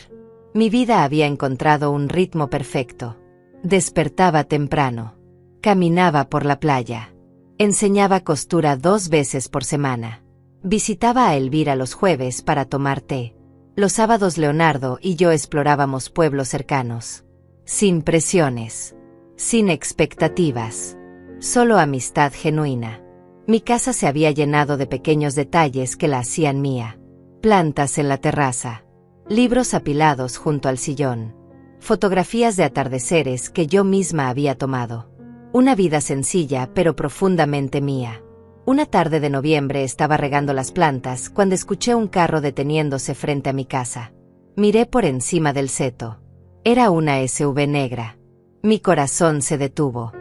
Mi vida había encontrado un ritmo perfecto. Despertaba temprano. Caminaba por la playa. Enseñaba costura 2 veces por semana. Visitaba a Elvira los jueves para tomar té. Los sábados Leonardo y yo explorábamos pueblos cercanos. Sin presiones. Sin expectativas. Solo amistad genuina. Mi casa se había llenado de pequeños detalles que la hacían mía. Plantas en la terraza. Libros apilados junto al sillón. Fotografías de atardeceres que yo misma había tomado. Una vida sencilla pero profundamente mía. Una tarde de noviembre estaba regando las plantas cuando escuché un carro deteniéndose frente a mi casa. Miré por encima del seto. Era una SUV negra. Mi corazón se detuvo.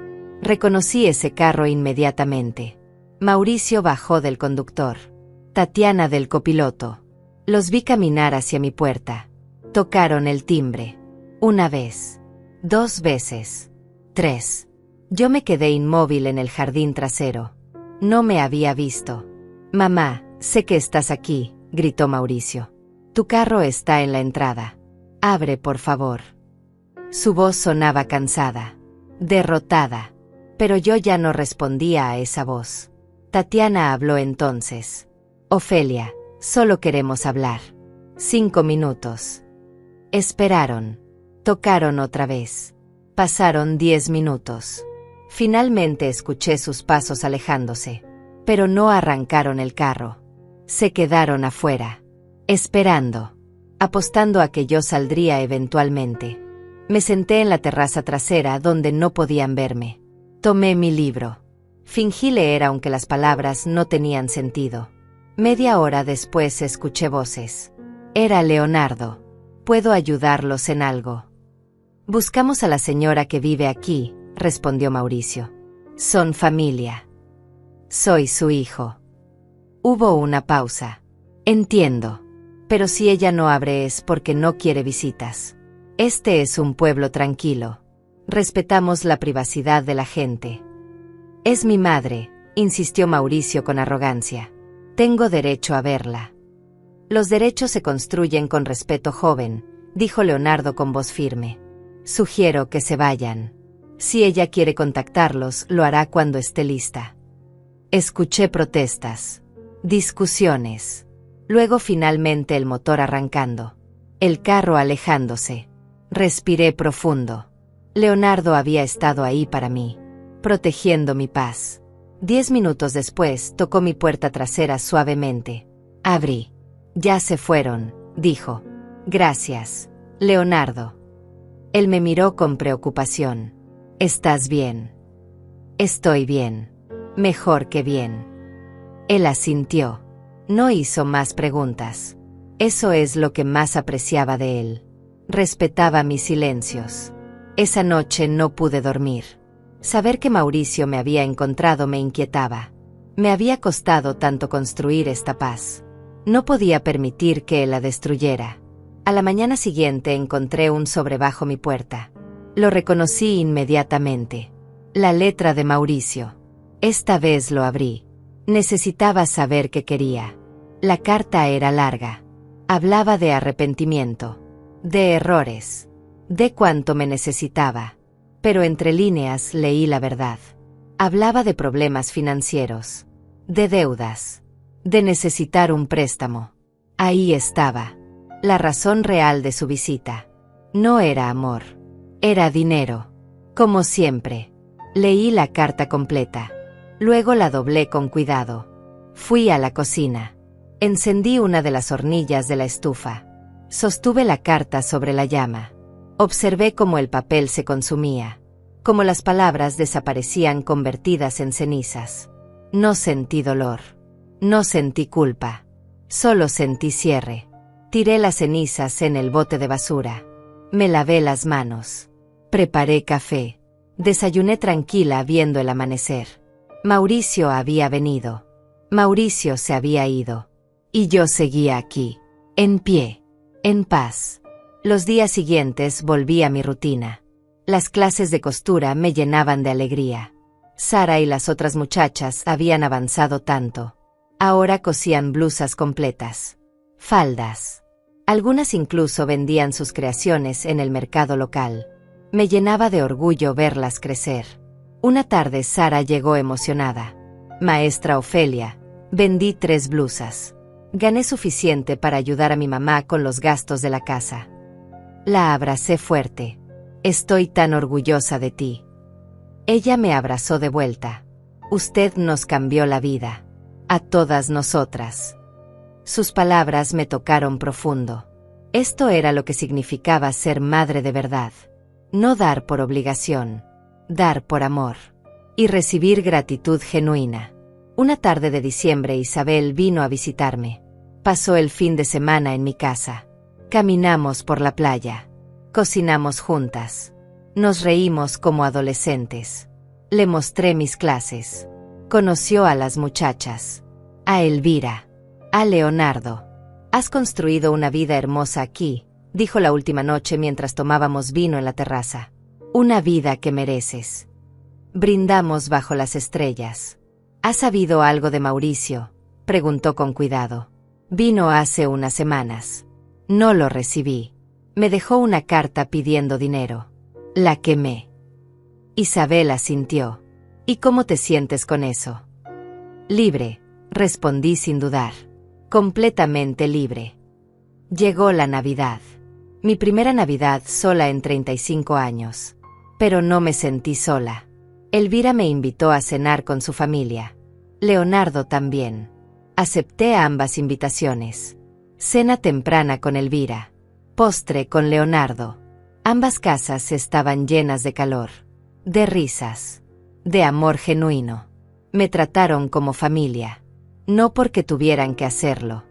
Reconocí ese carro inmediatamente. Mauricio bajó del conductor. Tatiana del copiloto. Los vi caminar hacia mi puerta. Tocaron el timbre. Una vez. 2 veces. 3. Yo me quedé inmóvil en el jardín trasero. No me había visto. Mamá, sé que estás aquí, gritó Mauricio. Tu carro está en la entrada. Abre, por favor. Su voz sonaba cansada. Derrotada. Pero yo ya no respondía a esa voz. Tatiana habló entonces. Ofelia, solo queremos hablar. 5 minutos. Esperaron. Tocaron otra vez. Pasaron 10 minutos. Finalmente escuché sus pasos alejándose. Pero no arrancaron el carro. Se quedaron afuera. Esperando. Apostando a que yo saldría eventualmente. Me senté en la terraza trasera donde no podían verme. Tomé mi libro. Fingí leer aunque las palabras no tenían sentido. Media hora después escuché voces. Era Leonardo. ¿Puedo ayudarlos en algo? Buscamos a la señora que vive aquí, respondió Mauricio. Son familia. Soy su hijo. Hubo una pausa. Entiendo. Pero si ella no abre es porque no quiere visitas. Este es un pueblo tranquilo. Respetamos la privacidad de la gente. Es mi madre, insistió Mauricio con arrogancia. Tengo derecho a verla. Los derechos se construyen con respeto, joven, dijo Leonardo con voz firme. Sugiero que se vayan. Si ella quiere contactarlos, lo hará cuando esté lista. Escuché protestas. Discusiones. Luego finalmente el motor arrancando. El carro alejándose. Respiré profundo. Leonardo había estado ahí para mí, protegiendo mi paz. 10 minutos después tocó mi puerta trasera suavemente. Abrí. Ya se fueron, dijo. Gracias, Leonardo. Él me miró con preocupación. ¿Estás bien? Estoy bien. Mejor que bien. Él asintió. No hizo más preguntas. Eso es lo que más apreciaba de él. Respetaba mis silencios. Esa noche no pude dormir. Saber que Mauricio me había encontrado me inquietaba. Me había costado tanto construir esta paz. No podía permitir que él la destruyera. A la mañana siguiente encontré un sobre bajo mi puerta. Lo reconocí inmediatamente. La letra de Mauricio. Esta vez lo abrí. Necesitaba saber qué quería. La carta era larga. Hablaba de arrepentimiento. De errores. De cuánto me necesitaba. Pero entre líneas leí la verdad. Hablaba de problemas financieros. De deudas. De necesitar un préstamo. Ahí estaba. La razón real de su visita. No era amor. Era dinero. Como siempre. Leí la carta completa. Luego la doblé con cuidado. Fui a la cocina. Encendí una de las hornillas de la estufa. Sostuve la carta sobre la llama. Observé cómo el papel se consumía. Cómo las palabras desaparecían convertidas en cenizas. No sentí dolor. No sentí culpa. Solo sentí cierre. Tiré las cenizas en el bote de basura. Me lavé las manos. Preparé café. Desayuné tranquila viendo el amanecer. Mauricio había venido. Mauricio se había ido. Y yo seguía aquí. En pie. En paz. Los días siguientes volví a mi rutina. Las clases de costura me llenaban de alegría. Sara y las otras muchachas habían avanzado tanto. Ahora cosían blusas completas. Faldas. Algunas incluso vendían sus creaciones en el mercado local. Me llenaba de orgullo verlas crecer. Una tarde Sara llegó emocionada. Maestra Ofelia, vendí 3 blusas. Gané suficiente para ayudar a mi mamá con los gastos de la casa. La abracé fuerte. Estoy tan orgullosa de ti. Ella me abrazó de vuelta. Usted nos cambió la vida. A todas nosotras. Sus palabras me tocaron profundo. Esto era lo que significaba ser madre de verdad. No dar por obligación. Dar por amor. Y recibir gratitud genuina. Una tarde de diciembre Isabel vino a visitarme. Pasó el fin de semana en mi casa. Caminamos por la playa. Cocinamos juntas. Nos reímos como adolescentes. Le mostré mis clases. Conoció a las muchachas. A Elvira. A Leonardo. Has construido una vida hermosa aquí, dijo la última noche mientras tomábamos vino en la terraza. Una vida que mereces. Brindamos bajo las estrellas. ¿Has sabido algo de Mauricio?, preguntó con cuidado. Vino hace unas semanas. No lo recibí. Me dejó una carta pidiendo dinero. La quemé. Isabel asintió. ¿Y cómo te sientes con eso? Libre, respondí sin dudar. Completamente libre. Llegó la Navidad. Mi primera Navidad sola en 35 años. Pero no me sentí sola. Elvira me invitó a cenar con su familia. Leonardo también. Acepté ambas invitaciones. Cena temprana con Elvira. Postre con Leonardo. Ambas casas estaban llenas de calor. De risas. De amor genuino. Me trataron como familia. No porque tuvieran que hacerlo.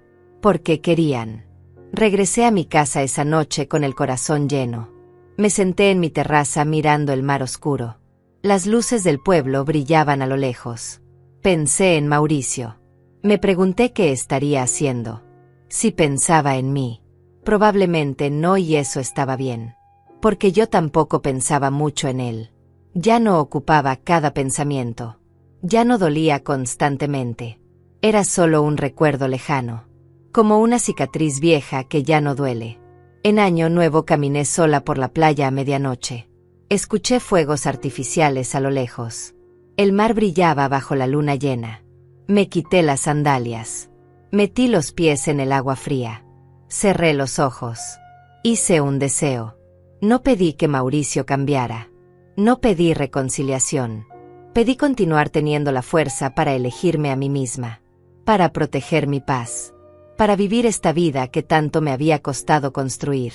Porque querían. Regresé a mi casa esa noche con el corazón lleno. Me senté en mi terraza mirando el mar oscuro. Las luces del pueblo brillaban a lo lejos. Pensé en Mauricio. Me pregunté qué estaría haciendo. Si pensaba en mí. Probablemente no, y eso estaba bien. Porque yo tampoco pensaba mucho en él. Ya no ocupaba cada pensamiento. Ya no dolía constantemente. Era solo un recuerdo lejano. Como una cicatriz vieja que ya no duele. En Año Nuevo caminé sola por la playa a medianoche. Escuché fuegos artificiales a lo lejos. El mar brillaba bajo la luna llena. Me quité las sandalias. Metí los pies en el agua fría. Cerré los ojos. Hice un deseo. No pedí que Mauricio cambiara. No pedí reconciliación. Pedí continuar teniendo la fuerza para elegirme a mí misma. Para proteger mi paz. Para vivir esta vida que tanto me había costado construir.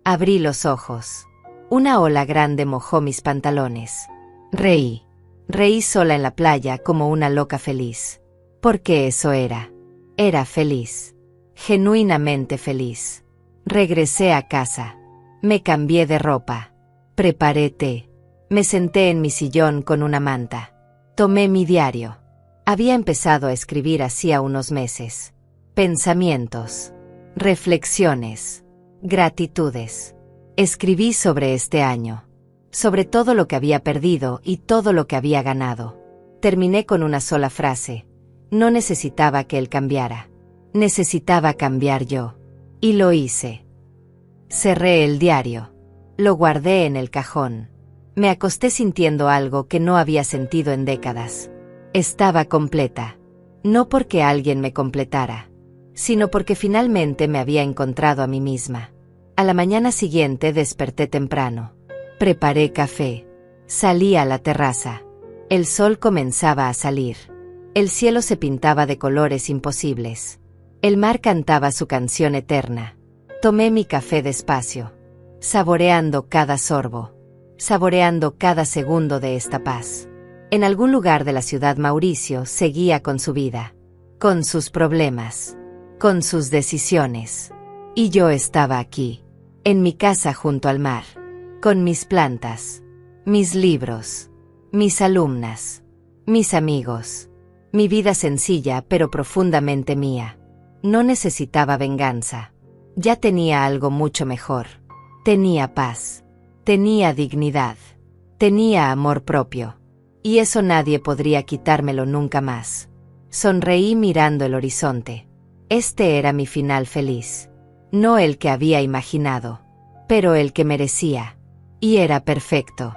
Abrí los ojos. Una ola grande mojó mis pantalones. Reí. Reí sola en la playa como una loca feliz. Porque eso era. Era feliz. Genuinamente feliz. Regresé a casa. Me cambié de ropa. Preparé té. Me senté en mi sillón con una manta. Tomé mi diario. Había empezado a escribir hacía unos meses. Pensamientos. Reflexiones. Gratitudes. Escribí sobre este año. Sobre todo lo que había perdido y todo lo que había ganado. Terminé con una sola frase. No necesitaba que él cambiara. Necesitaba cambiar yo. Y lo hice. Cerré el diario. Lo guardé en el cajón. Me acosté sintiendo algo que no había sentido en décadas. Estaba completa. No porque alguien me completara, sino porque finalmente me había encontrado a mí misma. A la mañana siguiente desperté temprano. Preparé café. Salí a la terraza. El sol comenzaba a salir. El cielo se pintaba de colores imposibles. El mar cantaba su canción eterna. Tomé mi café despacio, saboreando cada sorbo, saboreando cada segundo de esta paz. En algún lugar de la ciudad Mauricio seguía con su vida, con sus problemas, con sus decisiones. Y yo estaba aquí, en mi casa junto al mar, con mis plantas, mis libros, mis alumnas, mis amigos, mi vida sencilla pero profundamente mía. No necesitaba venganza. Ya tenía algo mucho mejor. Tenía paz. Tenía dignidad. Tenía amor propio. Y eso nadie podría quitármelo nunca más. Sonreí mirando el horizonte. Este era mi final feliz. No el que había imaginado, pero el que merecía. Y era perfecto.